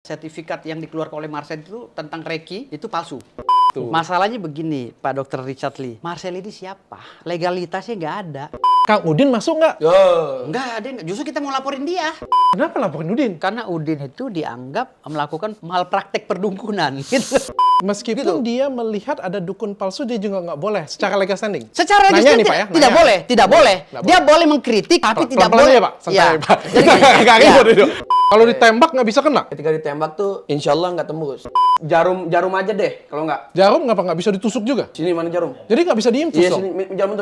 Sertifikat yang dikeluarkan oleh Marcel itu tentang Reiki itu palsu. Tuh. Masalahnya begini, Pak Dr. Richard Lee. Marcel ini siapa? Legalitasnya nggak ada. Kang Udin masuk nggak? Nggak ada. Justru kita mau laporin dia. Kenapa laporin Udin? Karena Udin itu dianggap melakukan malpraktek perdunkunan. Gitu. Meskipun dia melihat ada dukun palsu, dia juga nggak boleh secara legal standing. Secara Nanya legal nih, Pak, ya? tidak Nanya. boleh, tidak boleh. Nggak Dia boleh mengkritik, tapi tidak Pelan-pelan boleh. ya, Pak. Santai, Ya. Pak. Jadi gini, Nggak ya. ribut itu. Kalau ditembak nggak bisa kena. Ketika ditembak tuh insya Allah nggak tembus. Jarum aja deh kalau nggak. Jarum nggak bisa ditusuk juga? Sini mana jarum? Jadi nggak bisa diinfus Iya dong? sini jarum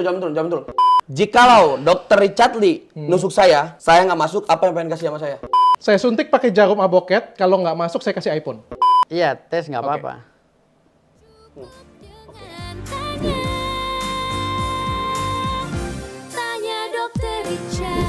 tuh. Jikalau Dr. Richard Lee nusuk saya nggak masuk, apa yang pengen kasih sama saya? Saya suntik pakai jarum aboket, kalau nggak masuk saya kasih iPhone. Iya, tes nggak Oke. apa-apa. Tanya Dokter Richard.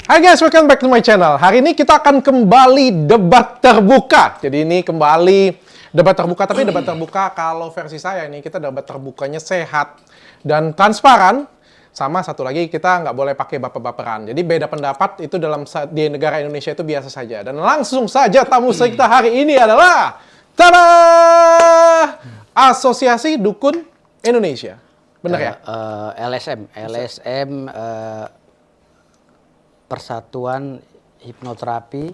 Hai guys, welcome back to my channel. Hari ini kita akan kembali debat terbuka. Jadi ini kembali debat terbuka, tapi debat terbuka kalau versi saya ini kita debat terbukanya sehat dan transparan. Sama satu lagi, kita nggak boleh pakai baper-baperan. Jadi beda pendapat itu di negara Indonesia itu biasa saja. Dan langsung saja tamu kita hari ini adalah tada! Asosiasi Dukun Indonesia. Bener ya? LSM, Persatuan Hipnoterapi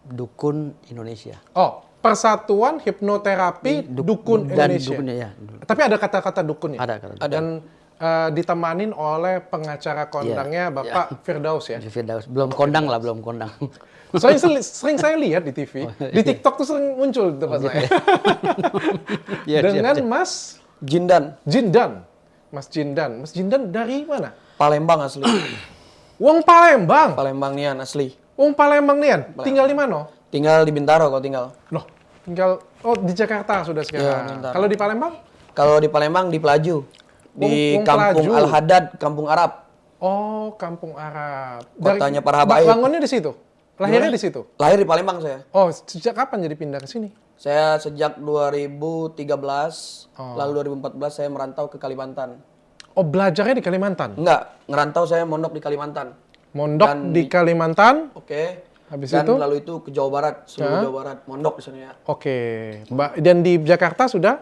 Dukun Indonesia. Oh, Persatuan Hipnoterapi Dukun dan Indonesia. dukunnya, ya. Tapi ada kata-kata dukun ya? Ada kata. Dan ditemanin oleh pengacara kondangnya Bapak Firdaus ya? Firdaus. Belum kondang lah, belum kondang. Soalnya sering saya lihat di TV, di TikTok tuh sering muncul di tempat saya. Iya, Dengan siap. Mas Jindan, Jindan. Mas Jindan dari mana? Palembang asli. Wong Palembang. Palembang nian asli. Wong Palembang nian. Tinggal di mana? Tinggal di Bintaro kalau tinggal. Loh, tinggal di Jakarta sudah sekarang. Bintaro. Kalau di Palembang? Kalau di Palembang di Pelaju. Di Wong Kampung Pelaju. Al-Haddad, Kampung Arab. Oh, Kampung Arab. Kotanya para habaib. Bangunnya di situ? Lahirnya di situ? Lahir di Palembang saya. Oh, sejak kapan jadi pindah ke sini? Saya sejak 2013, Oh. lalu 2014 saya merantau ke Kalimantan. Oh, belajarnya di Kalimantan? Enggak, ngerantau saya mondok di Kalimantan. Mondok Dan di Kalimantan? Oke. Habis Dan itu? lalu itu ke Jawa Barat, seluruh Jawa Barat, mondok di sana ya. Oke. Dan di Jakarta sudah?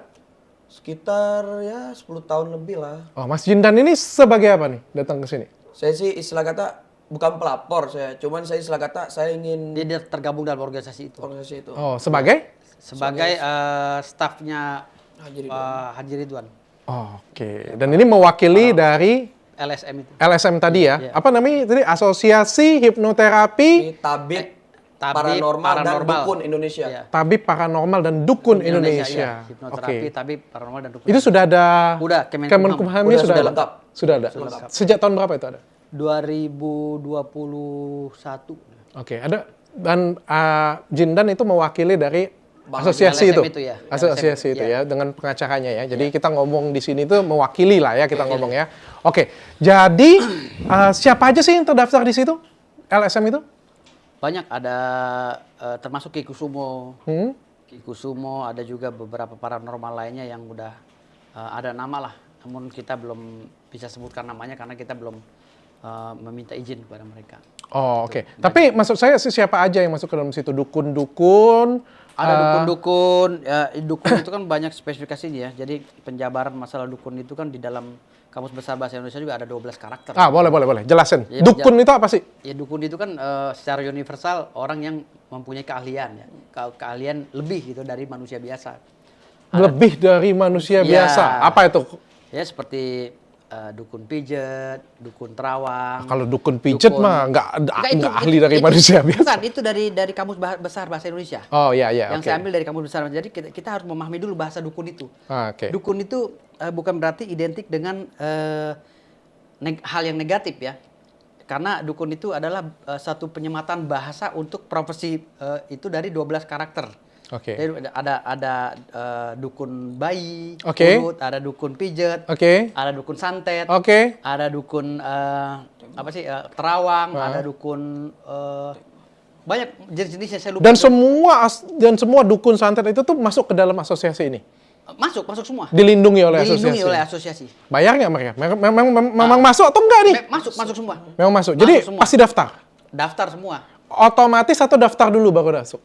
Sekitar ya 10 tahun lebih lah. Oh, Mas Jindan ini sebagai apa nih datang ke sini? Saya sih istilah kata bukan pelapor saya, cuman saya istilah kata saya ingin Dia tergabung dalam organisasi itu. organisasi itu. Oh, sebagai? Sebagai stafnya Haji Ridwan. Haji Ridwan. Oh, oke. Dan ini mewakili dari LSM itu. LSM tadi ya? Iya. Apa namanya tadi? Asosiasi Hipnoterapi Ini tabib, Tabib paranormal dan Paranormal. dukun Indonesia. Iya. Tabib Paranormal dan Dukun iya. Indonesia. Hipnoterapi, Oke. tabib, paranormal dan dukun. Itu sudah ada Udah, Kemenkumhamnya Udah, sudah sudah ada? lengkap. Sudah ada. lengkap. Sejak tahun berapa itu ada? 2021. Oke, ada dan Jindan itu mewakili dari Bang, asosiasi LSM itu, itu ya. asosiasi LSM, itu ya. ya, dengan pengacaranya ya. Jadi kita ngomong di sini tuh mewakili lah ya kita ngomong ya. Oke, jadi siapa aja sih yang terdaftar di situ LSM itu? Banyak, ada termasuk Ki Kusumo. Hmm? Ki Kusumo, ada juga beberapa paranormal lainnya yang udah ada nama lah. Namun kita belum bisa sebutkan namanya karena kita belum meminta izin kepada mereka. Oh, oke. Tapi maksud saya siapa aja yang masuk ke dalam situ? Dukun-dukun? Ada dukun-dukun, ya, dukun itu kan banyak spesifikasinya ya. Jadi penjabaran masalah dukun itu kan di dalam Kamus Besar Bahasa Indonesia juga ada 12 karakter. Boleh. Jelasin. Ya, Dukun itu apa sih? Ya dukun itu kan secara universal orang yang mempunyai keahlian ya. Keahlian lebih gitu dari manusia biasa. Lebih dari manusia Ya. biasa. Apa itu? Ya seperti dukun pijet, dukun terawang. Kalau dukun pijet dukun- mah nggak itu- ahli itu- dari itu- manusia biasa. Bukan, itu dari Kamus Besar Bahasa Indonesia. Oh iya, Yang oke. saya ambil dari Kamus Besar. Jadi kita harus memahami dulu bahasa dukun itu. Oke. Dukun itu bukan berarti identik dengan hal yang negatif ya. Karena dukun itu adalah satu penyematan bahasa untuk profesi itu dari 12 karakter. Oke. Jadi ada dukun bayi, Oke. urut, ada dukun pijet, Oke. ada dukun santet, Oke. ada dukun terawang, ada dukun banyak jenis-jenis yang saya lupa. Dan semua dukun santet itu tuh masuk ke dalam asosiasi ini. Masuk semua. Dilindungi oleh Dilindungi asosiasi. oleh asosiasi. Bayar nggak mereka? Memang masuk atau enggak nih? Masuk semua. Memang masuk. Jadi Masuk semua. pasti daftar. Daftar semua. Otomatis atau daftar dulu baru masuk?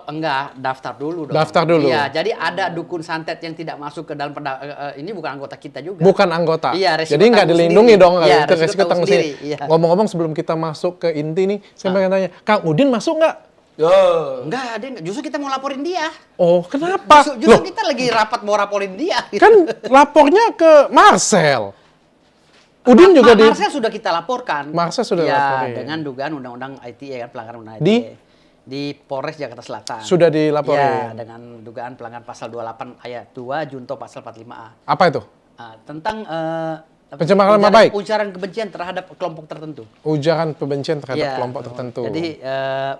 Enggak, daftar dulu dong. Daftar dulu. Iya, jadi ada dukun santet yang tidak masuk ke dalam ini bukan anggota kita juga. Bukan anggota. Iya, resiko jadi nggak tanggung dilindungi sendiri. dong. Iya, Itu resiko resiko tanggung tanggung sendiri, sendiri. iya. Ngomong-ngomong sebelum kita masuk ke inti nih, saya pengen tanya, Kang Udin masuk nggak? Yo. Enggak, dia enggak. Justru kita mau laporin dia. Oh, kenapa? Justru Loh, kita lagi rapat mau laporin dia. kan lapornya ke Marcel. Udin juga di... Marcel sudah kita laporkan. Marcel sudah ya, laporin. dengan dugaan undang-undang ITE kan pelanggaran undang di Polres Jakarta Selatan. Sudah dilaporin. Ya, dengan dugaan pelanggaran pasal 28 ayat 2 junto pasal 45A. Apa itu? Tentang Pencemaran nama baik. ujaran kebencian terhadap kelompok tertentu. Ujaran kebencian terhadap Ya, kelompok tertentu. Jadi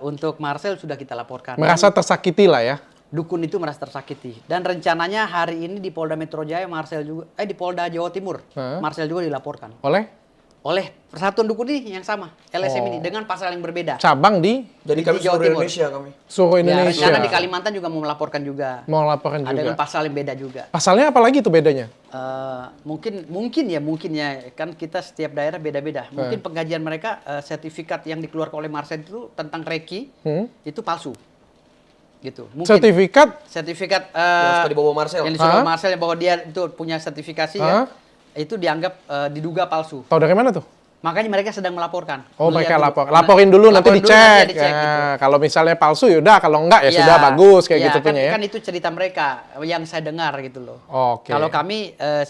untuk Marcel sudah kita laporkan. Merasa tersakiti lah ya. Dukun itu merasa tersakiti. Dan rencananya hari ini di Polda Metro Jaya Marcel juga di Polda Jawa Timur Marcel juga dilaporkan oleh persatuan dukun ini yang sama LSM ini dengan pasal yang berbeda. Cabang di Jadi kami Di Jawa seluruh Timur. Indonesia kami. seluruh Ya, Indonesia. rencana di Kalimantan juga mau melaporkan juga. Mau laporkan Ada dengan juga. pasal yang beda juga. Pasalnya apa lagi tuh bedanya? Mungkin ya kan kita setiap daerah beda-beda. Mungkin pengkajian mereka sertifikat yang dikeluarkan oleh Marcel itu tentang Reiki itu palsu. Gitu. Mungkin sertifikat Yang suka dibawa Marcel. yang disuruh Marcel bahwa dia itu punya sertifikasi ya, itu dianggap diduga palsu. Tahu dari mana tuh? Makanya mereka sedang melaporkan. Oh, Melihat mereka dulu. laporin dulu nanti Laporin dulu, dicek. nanti dicek, gitu. Nah, kalau misalnya palsu ya udah, kalau enggak ya Ya, sudah bagus kayak ya, gitu kan, punya ya. Kan itu cerita mereka yang saya dengar gitu loh. Oke. Kalau kami saya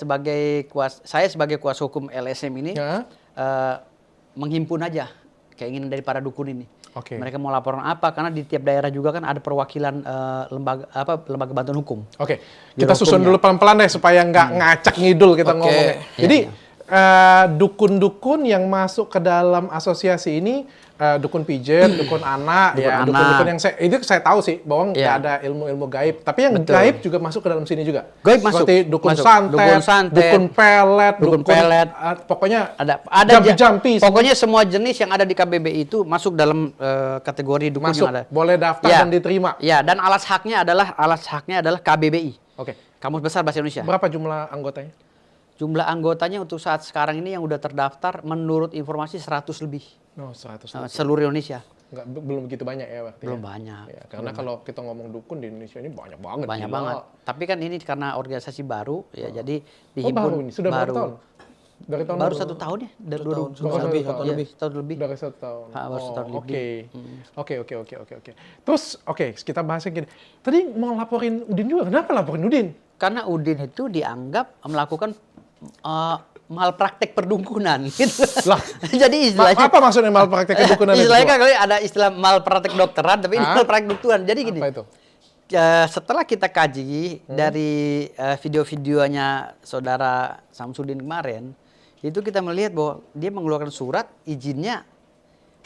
sebagai kuasa hukum LSM ini Ya. menghimpun aja keinginan dari para dukun ini. Oke. Mereka mau laporan apa? Karena di tiap daerah juga kan ada perwakilan lembaga bantuan hukum. Oke, kita Biro susun hukumnya. dulu pelan-pelan deh supaya nggak ngacak ngidul kita Oke. ngomongnya. Iya, Jadi iya. dukun-dukun yang masuk ke dalam asosiasi ini dukun pijet, dukun anak, Dukun ya anak. dukun-dukun yang itu saya tahu sih bahwa nggak Iya. ada ilmu-ilmu gaib. Tapi yang Betul. gaib juga masuk ke dalam sini juga. Gaib masuk. Seperti dukun Masuk. santet, Dukun santet, dukun pelet, dukun pelet. pokoknya Ada jampi-jampi. Pokoknya semua jenis yang ada di KBBI itu masuk dalam kategori dukun masuk, yang ada. boleh daftar Ya. dan diterima. Ya, dan alas haknya adalah KBBI. Oke. Kamus Besar Bahasa Indonesia. Berapa jumlah anggotanya? Jumlah anggotanya untuk saat sekarang ini yang udah terdaftar menurut informasi 100 lebih. No, 100. Seluruh Indonesia. Belum begitu banyak ya berarti. Belum ya? banyak. Ya, karena kalau kita ngomong dukun di Indonesia ini banyak banget. Banyak gila. banget. Tapi kan ini karena organisasi baru ya jadi Oh, dihimpun baru ini? Sudah berapa tahun? Dari tahun Baru berapa? 1 tahun ya? Dari Satu tahun, 2000. lebih, Iya, satu lebih. setahun lebih. Dari 1 tahun. Baru setahun Oke. lebih. Oke. Terus kita bahasnya gini. Tadi mau laporin Udin juga. Kenapa laporin Udin? Karena Udin itu dianggap melakukan malpraktek perdukunan gitu. Lah, Jadi istilahnya apa maksudnya malpraktek kedukunan itu? istilahnya kan kali ada istilah malpraktek dokteran tapi ini malpraktek dukunan. Jadi gini. Apa itu? Setelah kita kaji dari video-videonya saudara Samsudin kemarin, itu kita melihat bahwa dia mengeluarkan surat izinnya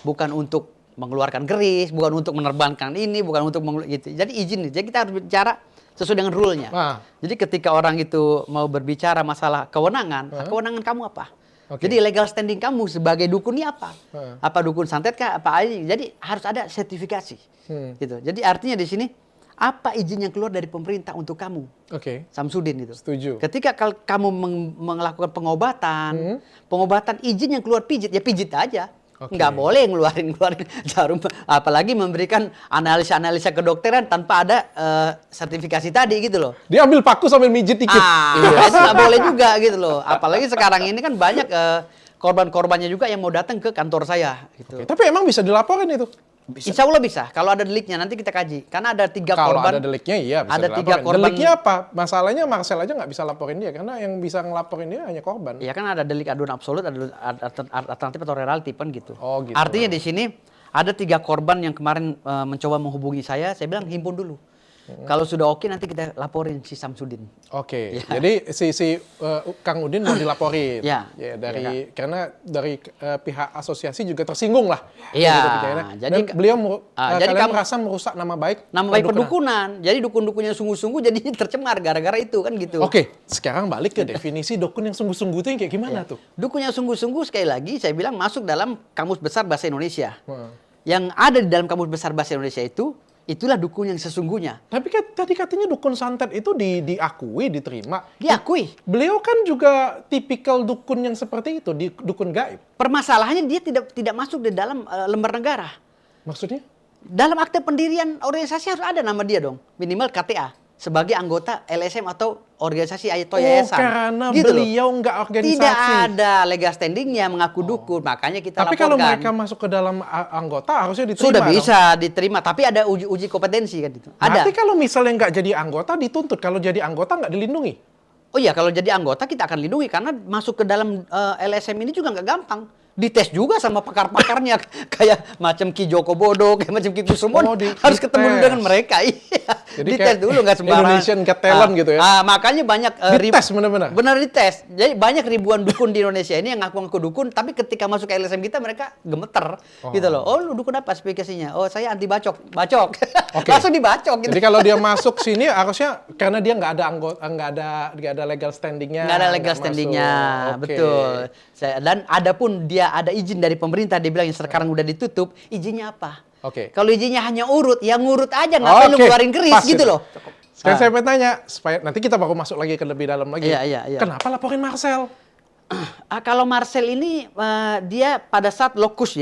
bukan untuk mengeluarkan keris, bukan untuk menerbangkan ini, bukan untuk gitu. Jadi izin. Jadi kita harus bicara sesuai dengan rule-nya. Ah. Jadi ketika orang itu mau berbicara masalah kewenangan, kewenangan kamu apa? Oke. Jadi legal standing kamu sebagai dukun ini apa? Apa dukun santet kah? Apa ini? Jadi harus ada sertifikasi. Gitu. Jadi artinya di sini apa izin yang keluar dari pemerintah untuk kamu? Oke. Samsudin itu. Setuju. Ketika kamu melakukan pengobatan, pengobatan izin yang keluar pijit, ya pijit aja. Oke. Nggak boleh ngeluarin jarum, apalagi memberikan analisa-analisa kedokteran tanpa ada sertifikasi tadi gitu loh. Dia ambil paku sambil mijit dikit. Itu nggak boleh juga gitu loh. Apalagi sekarang ini kan banyak korban-korbannya juga yang mau datang ke kantor saya gitu. Oke, tapi emang bisa dilaporin itu? Insya Allah bisa. Kalau ada deliknya nanti kita kaji. Karena ada 3 Kalau korban. ada deliknya iya bisa Ada 3 dilaporin. korban. Deliknya apa? Masalahnya Marcel aja nggak bisa laporin dia karena yang bisa ngelaporin dia hanya korban. Ya kan ada delik aduan absolut, ada alternatif atau relatif kan gitu. Oh, gitu. Artinya di sini ada 3 korban yang kemarin mencoba menghubungi saya bilang himpun dulu. Kalau sudah oke nanti kita laporin si Samsudin. Oke, jadi si Kang Udin mau dilaporin. Ya. Karena dari pihak asosiasi juga tersinggung lah. Iya, Gitu pikirannya. jadi Dan beliau jadi kalian kamu- merasa merusak nama baik Nama baik perdukunan. Jadi dukun-dukun yang sungguh-sungguh jadi tercemar gara-gara itu kan gitu. Oke, sekarang balik ke definisi dukun yang sungguh-sungguh itu yang kayak gimana tuh? Dukun yang sungguh-sungguh sekali lagi saya bilang masuk dalam Kamus Besar Bahasa Indonesia. Hmm. Yang ada di dalam Kamus Besar Bahasa Indonesia itu Itulah dukun yang sesungguhnya. Tapi kan tadi katanya dukun santet itu diakui, diterima. Diakui. Beliau kan juga tipikal dukun yang seperti itu, dukun gaib. Permasalahannya dia tidak masuk di dalam lembar negara. Maksudnya? Dalam akte pendirian organisasi harus ada nama dia dong. Minimal KTA. Sebagai anggota LSM atau organisasi atau yayasan. Karena Gitu loh. beliau nggak organisasi. Tidak ada legal standingnya mengaku dukun. Makanya kita Tapi laporkan. kalau mereka masuk ke dalam anggota harusnya diterima. Sudah dong. bisa diterima. Tapi ada uji kompetensi kan itu. Ada. Berarti kalau misalnya nggak jadi anggota dituntut. Kalau jadi anggota nggak dilindungi. Oh iya, kalau jadi anggota kita akan lindungi karena masuk ke dalam LSM ini juga nggak gampang. Dites juga sama pakar-pakarnya kayak macam Ki Joko Bodo, kayak macam Ki Kusumon. Harus ketemu dulu dengan mereka. Iya. Jadi Dites kayak dulu nggak sembarangan. Indonesian Got Talent gitu ya. Makanya banyak Dites benar-benar. Benar dites. Jadi banyak ribuan dukun di Indonesia ini yang ngaku-ngaku dukun, tapi ketika masuk ke LSM kita mereka gemeter gitu loh. Oh, lu dukun apa spesifikasinya? Oh, saya anti bacok. Bacok. Oke. Langsung dibacok gitu. Jadi kalau dia masuk sini harusnya karena dia nggak ada anggota, nggak ada legal standingnya. Nggak ada legal nggak standingnya, masuk. Oke. betul. Dan ada pun dia ada izin dari pemerintah, dia bilang yang sekarang udah ditutup, izinnya apa? Oke. Kalau izinnya hanya urut, ya ngurut aja, ngapain lu ngeluarin keris Pas gitu itu. loh. Sekarang saya pengen tanya, supaya nanti kita baru masuk lagi ke lebih dalam lagi. Iya. Kenapa laporin Marcel? Kalau Marcel ini dia pada saat locus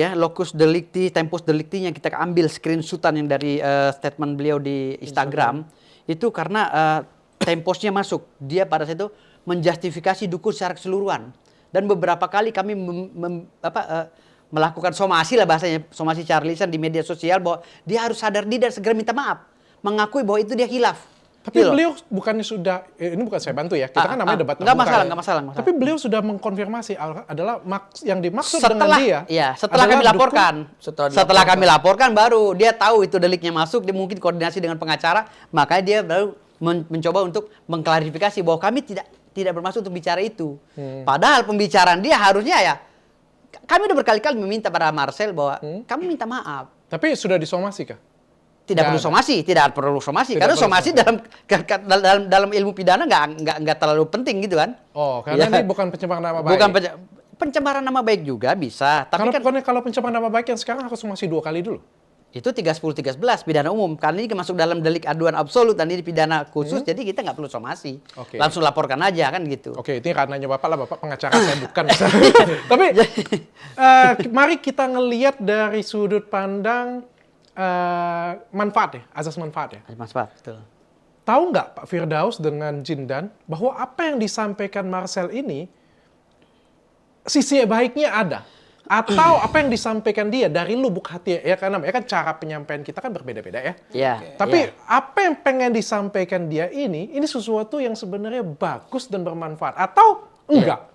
delicti, tempus delictinya kita ambil screenshotan yang dari statement beliau di Instagram itu karena temposnya masuk. Dia pada saat itu menjustifikasi dukun secara keseluruhan. Dan beberapa kali kami melakukan somasi lah bahasanya, somasi Charlisan di media sosial bahwa dia harus sadar diri dan segera minta maaf, mengakui bahwa itu dia khilaf. Tapi Gitu loh. beliau bukannya sudah, ini bukan saya bantu ya, kita kan namanya debat nggak terbuka masalah, ya. nggak masalah. Tapi beliau sudah mengkonfirmasi adalah yang dimaksud dengan Setelah, dia. ya, setelah adalah kami laporkan, Setelah kami laporkan baru dia tahu itu deliknya masuk, dia mungkin koordinasi dengan pengacara, makanya dia baru mencoba untuk mengklarifikasi bahwa kami tidak bermaksud untuk bicara itu. Padahal pembicaraan dia harusnya ya, kami udah berkali-kali meminta pada Marcel bahwa kami minta maaf. Tapi sudah disomasi kah? Tidak perlu somasi, karena somasi dalam ilmu pidana nggak terlalu penting gitu kan. Oh, karena Ya. ini bukan pencemaran nama baik. Bukan pencemaran nama baik juga bisa, tapi Karena kan bukannya kalau pencemaran nama baik yang sekarang harus somasi 2 kali dulu. itu 310-13 pidana umum. Karena ini masuk dalam delik aduan absolut dan ini pidana khusus, jadi kita nggak perlu somasi. Oke. Langsung laporkan aja kan gitu. Oke, itu ranahnya Bapak lah, Bapak pengacara saya bukan. Tapi mari kita ngelihat dari sudut pandang manfaat ya, azas manfaat ya. Mas Pak, betul. Tahu nggak Pak Firdaus dengan Jindan bahwa apa yang disampaikan Marcel ini sisi baiknya ada? Atau apa yang disampaikan dia dari lubuk hati ya, karena ya kan cara penyampaian kita kan berbeda-beda ya. Iya. Tapi iya. apa yang pengen disampaikan dia ini sesuatu yang sebenarnya bagus dan bermanfaat atau enggak?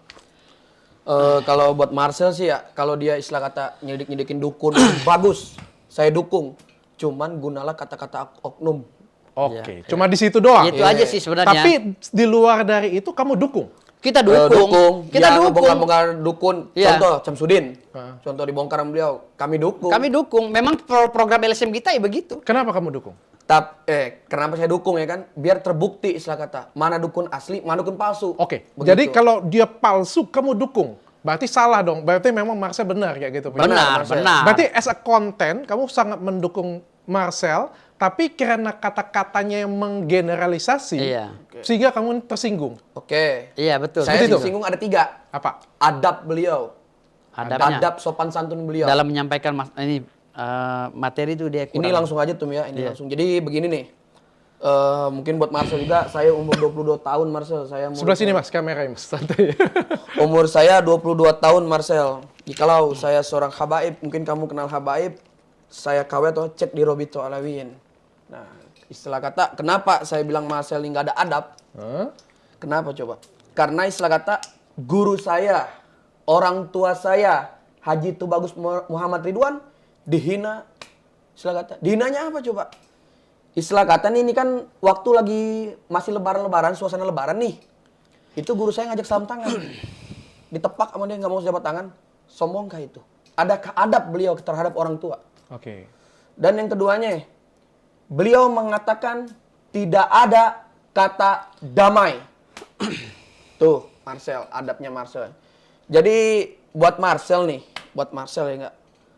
Kalau buat Marcel sih ya, kalau dia istilah kata nyelidik-nyelidikin dukun, bagus. Saya dukung. Cuman gunalah kata-kata oknum. Oke, cuma di situ doang. Itu aja sih sebenarnya. Tapi di luar dari itu kamu dukung. Kita dukung. Kita Dia dukung. ngebongkar dukun. Iya. Contoh, Syamsuddin. Contoh dibongkar sama beliau. Kami dukung. Kami dukung. Memang program LSM kita ya begitu. Kenapa kamu dukung? Kenapa saya dukung ya kan? Biar terbukti istilah kata. Mana dukun asli, mana dukun palsu. Oke, Begitu. jadi kalau dia palsu, kamu dukung. Berarti salah dong. Berarti memang Marcel benar kayak gitu. Benar. Berarti as a content, kamu sangat mendukung Marcel, tapi karena kata-katanya yang menggeneralisasi, Iya. sehingga kamu tersinggung. Oke. Iya, betul. Saya Seperti itu. disinggung ada 3. Apa? Adab beliau. Adabnya. Adab sopan santun beliau. Dalam menyampaikan materi itu dia kurang. Ini langsung aja tuh ya, ini langsung. Jadi begini nih. Mungkin buat Marcel juga, saya umur 22 tahun Marcel. Saya Sebelah sini mas, kamera mas. Santai. Umur saya 22 tahun Marcel. Jikalau saya seorang habaib, mungkin kamu kenal habaib, saya KW atau cek di Robito Alawin. Nah, istilah kata, kenapa saya bilang Marcel ini nggak ada adab? Kenapa coba? Karena istilah kata, guru saya, orang tua saya, Haji Tubagus Muhammad Ridwan, dihina. Istilah kata, dihinanya apa coba? Istilah kata nih, ini kan waktu lagi masih lebaran-lebaran, suasana lebaran nih. Itu guru saya ngajak salam tangan. Ditepak sama dia, nggak mau jabat tangan. Sombongkah itu? Adakah adab beliau terhadap orang tua? Oke. Dan yang keduanya, beliau mengatakan tidak ada kata damai. Tuh, Marcel, adabnya Marcel. Jadi buat Marcel nih, buat Marcel ya enggak.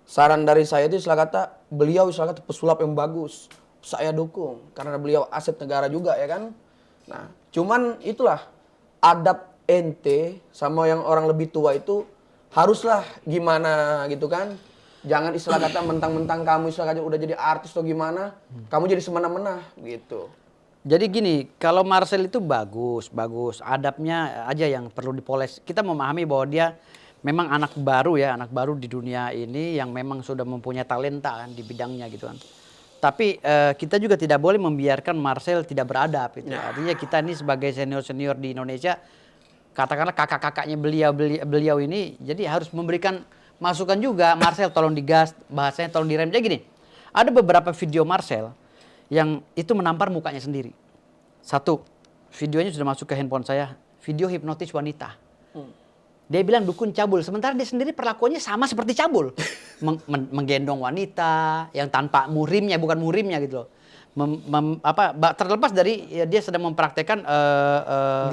Saran dari saya itu istilah kata, beliau istilah kata pesulap yang bagus. saya dukung karena beliau aset negara juga ya kan. Nah, cuman itulah adab ente sama yang orang lebih tua itu haruslah gimana gitu kan. Jangan istilah kata mentang-mentang kamu istilah kata udah jadi artis atau gimana, kamu jadi semena-mena gitu. Jadi gini, kalau Marcel itu bagus, adabnya aja yang perlu dipoles. Kita memahami bahwa dia memang anak baru ya, anak baru di dunia ini yang memang sudah mempunyai talenta kan di bidangnya gitu kan. Tapi kita juga tidak boleh membiarkan Marcel tidak beradab itu. Artinya kita ini sebagai senior-senior di Indonesia, katakanlah kakak-kakaknya beliau ini, jadi harus memberikan masukan juga. Marcel tolong digas, bahasanya tolong direm. Jadi gini, ada beberapa video Marcel yang itu menampar mukanya sendiri. Satu, videonya sudah masuk ke handphone saya, video hipnotis wanita. Dia bilang dukun cabul, sementara dia sendiri perlakuannya sama seperti cabul. Menggendong wanita yang tanpa muhrimnya, bukan muhrimnya gitu loh. Terlepas dari ya, dia sedang mempraktekkan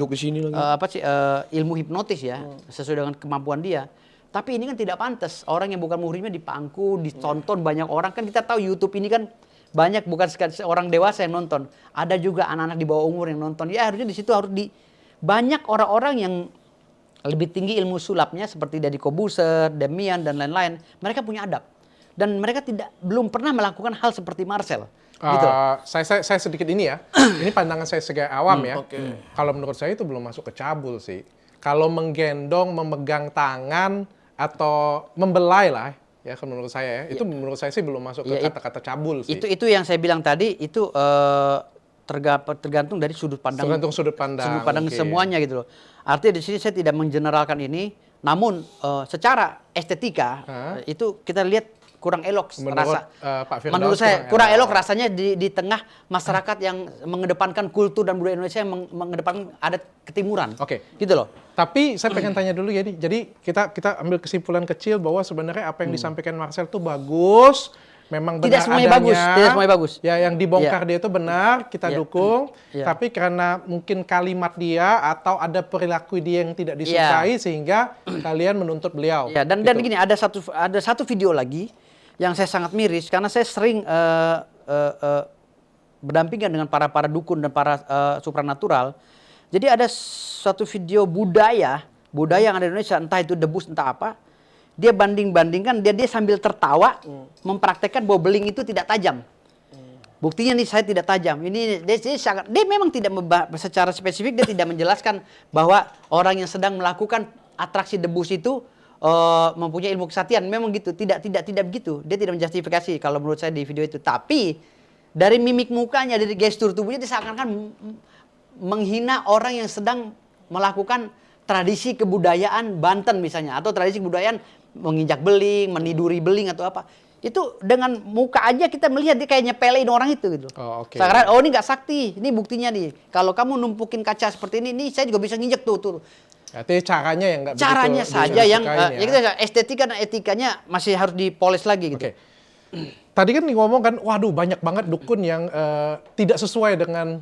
Duduk di sini lagi. ilmu hipnotis ya, sesuai dengan kemampuan dia. Tapi ini kan tidak pantas, orang yang bukan muhrimnya dipangku, ditonton banyak orang. Kan kita tahu YouTube ini kan banyak bukan orang dewasa yang nonton, ada juga anak-anak di bawah umur yang nonton. Ya harusnya di situ harus banyak orang-orang yang lebih tinggi ilmu sulapnya seperti Deddy Kobuser, Demian dan lain-lain. Mereka punya adab dan mereka belum pernah melakukan hal seperti Marcel. Gitu. Saya sedikit ini ya. Ini pandangan saya sebagai awam ya. Oke. Kalau menurut saya itu belum masuk ke cabul sih. Kalau menggendong, memegang tangan atau membelai lah ya, kalau menurut saya ya, itu menurut saya sih belum masuk ke kata-kata cabul sih. Itu yang saya bilang tadi itu tergantung dari sudut pandang. Tergantung sudut pandang. Okay. Semuanya gitu loh. Artinya di sini saya tidak mengeneralkan ini, namun secara estetika itu kita lihat kurang elok Menurut, rasa. Pak Firdaus menurut saya kurang elok rasanya di tengah masyarakat yang mengedepankan kultur dan budaya Indonesia yang mengedepankan adat ketimuran. Oke. Gitu loh. Tapi saya pengen tanya dulu jadi kita ambil kesimpulan kecil bahwa sebenarnya apa yang disampaikan Marcel itu bagus, memang benar Tidak semuanya adanya. bagus, tidak semuanya bagus. Ya, yang dibongkar dia itu benar, kita dukung. Iya. Tapi karena mungkin kalimat dia atau ada perilaku dia yang tidak disukai sehingga kalian menuntut beliau. Ya, dan gini, ada satu video lagi yang saya sangat miris karena saya sering berdampingan dengan para dukun dan para supranatural. Jadi ada suatu video budaya yang ada di Indonesia, entah itu debus entah apa. Dia banding-bandingkan, dia sambil tertawa mempraktekkan bahwa beling itu tidak tajam. Buktinya nih saya tidak tajam. Dia memang tidak secara spesifik dia tidak menjelaskan bahwa orang yang sedang melakukan atraksi debus itu mempunyai ilmu kesatian. Memang gitu, tidak begitu. Dia tidak menjustifikasi kalau menurut saya di video itu. Tapi dari mimik mukanya, dari gestur tubuhnya dia seakan-akan menghina orang yang sedang melakukan tradisi kebudayaan Banten misalnya, atau tradisi kebudayaan menginjak beling, meniduri beling atau apa. Itu dengan muka aja kita melihat dia kayak nyepelein orang itu gitu. Oh, oke. Sekarang ini nggak sakti, ini buktinya nih. Kalau kamu numpukin kaca seperti ini saya juga bisa nginjek tuh. Berarti caranya yang nggak Caranya begitu saja yang disukain ya. kita estetika dan etikanya masih harus dipoles lagi gitu. Oke. Tadi kan ngomong kan, waduh banyak banget dukun yang tidak sesuai dengan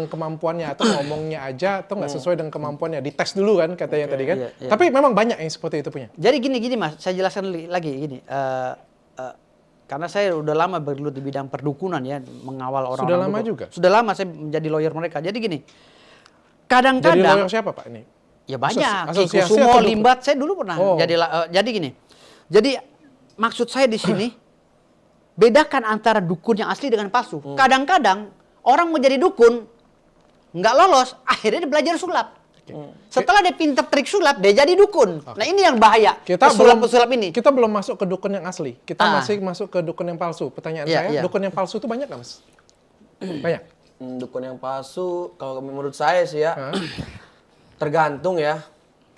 kemampuannya atau ngomongnya aja atau nggak sesuai dengan kemampuannya. Dites dulu kan katanya tadi kan. Iya. Tapi memang banyak yang seperti itu punya. Jadi gini Mas, saya jelaskan lagi gini. Karena saya udah lama bergelut di bidang perdukunan ya, mengawal orang-orang. Sudah lama dukun. juga? Sudah lama saya menjadi lawyer mereka. Jadi gini, Jadi kadang-kadang lawyer siapa Pak ini? ya banyak. Asosiasi Kusumo, atau dukun? Limbat, saya dulu pernah Oh. jadi gini. Jadi maksud saya di sini bedakan antara dukun yang asli dengan palsu. Kadang-kadang orang mau jadi dukun nggak lolos, akhirnya dia belajar sulap. Setelah dia pinter trik sulap, dia jadi dukun. Nah ini yang bahaya. Pesulap ini. Kita belum masuk ke dukun yang asli. Kita Ah. masih masuk ke dukun yang palsu. Pertanyaan Iya, saya, iya. dukun yang palsu itu banyak nggak Mas? Banyak. Dukun yang palsu, kalau menurut saya sih ya, tergantung ya.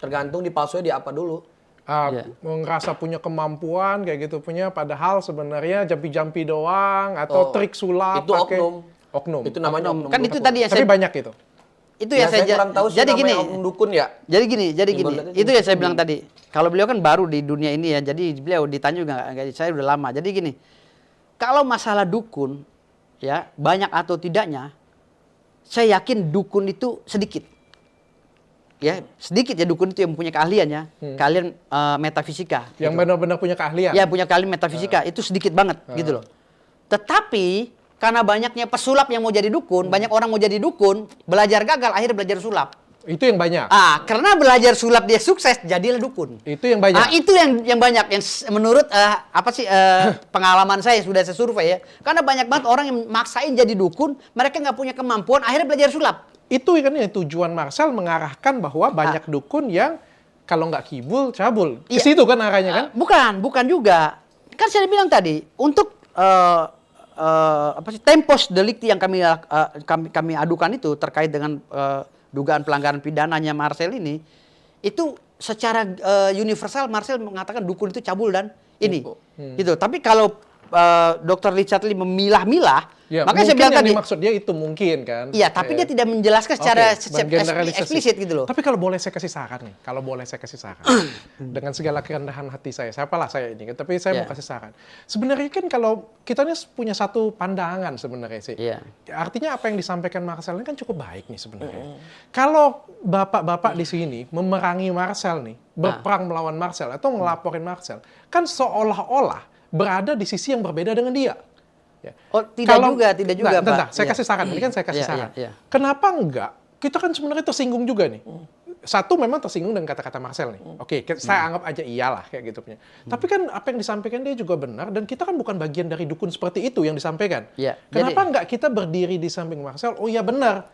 Tergantung dipalsunya di apa dulu. Iya. Ngerasa punya kemampuan kayak gitu punya, padahal sebenarnya jampi-jampi doang atau trik sulap Itu pakai oknum. Itu namanya oknum. Kan itu tadi yang Tapi saya banyak itu. itu Ya, ya saya kurang tahu sih jadi gini. namanya oknum dukun ya. Jadi gini. Ibaratnya Itu yang saya bilang tadi. Kalau beliau kan baru di dunia ini ya, jadi beliau ditanya juga nggak, saya udah lama. Jadi gini, kalau masalah dukun, ya banyak atau tidaknya, saya yakin dukun itu sedikit. Ya sedikit ya dukun itu yang punya keahlian ya, keahlian metafisika. Yang benar-benar punya keahlian. Ya punya keahlian metafisika itu sedikit banget gitu loh. Tetapi Karena banyaknya pesulap yang mau jadi dukun, banyak orang mau jadi dukun, belajar gagal, akhirnya belajar sulap. Itu yang banyak. Karena belajar sulap dia sukses, jadilah dukun. Itu yang banyak. Itu yang banyak, yang menurut pengalaman saya sudah saya survei ya. Karena banyak banget orang yang maksain jadi dukun, mereka nggak punya kemampuan, akhirnya belajar sulap. Itu kan yang tujuan Marcel mengarahkan bahwa banyak dukun yang kalau nggak kibul, cabul. Ke Iya. situ kan arahnya kan? Bukan juga. Kan saya bilang tadi, untuk tempos delikti yang kami adukan itu terkait dengan dugaan pelanggaran pidananya Marcel ini, itu secara universal Marcel mengatakan dukun itu cabul dan ini. Gitu. Tapi kalau Dr. Richard Lee memilah-milah, Ya, makanya saya mungkin bilang yang tadi, dimaksud dia itu mungkin kan. iya, tapi dia tidak menjelaskan secara Oke, menggeneralisasi. eksplisit gitu loh. Tapi kalau boleh saya kasih saran nih, dengan segala kerendahan hati saya, siapalah saya ini, tapi saya mau Iya. kasih saran. Sebenarnya kan kalau kita ini punya satu pandangan sebenarnya sih. Iya. Artinya apa yang disampaikan Marcel ini kan cukup baik nih sebenarnya. Kalau bapak-bapak di sini memerangi Marcel nih, berperang melawan Marcel atau ngelaporin Marcel, kan seolah-olah berada di sisi yang berbeda dengan dia. Ya. Oh, tidak juga, Pak. Bentar, saya Iya. kasih saran. Ini kan saya kasih Iya, saran. iya, iya. Kenapa enggak? Kita kan sebenarnya tersinggung juga nih. Satu memang tersinggung dengan kata-kata Marcel nih. Oke, saya anggap aja iyalah kayak gitu punya. Tapi kan apa yang disampaikan dia juga benar dan kita kan bukan bagian dari dukun seperti itu yang disampaikan. Iya, Kenapa enggak kita berdiri di samping Marcel? Oh iya benar.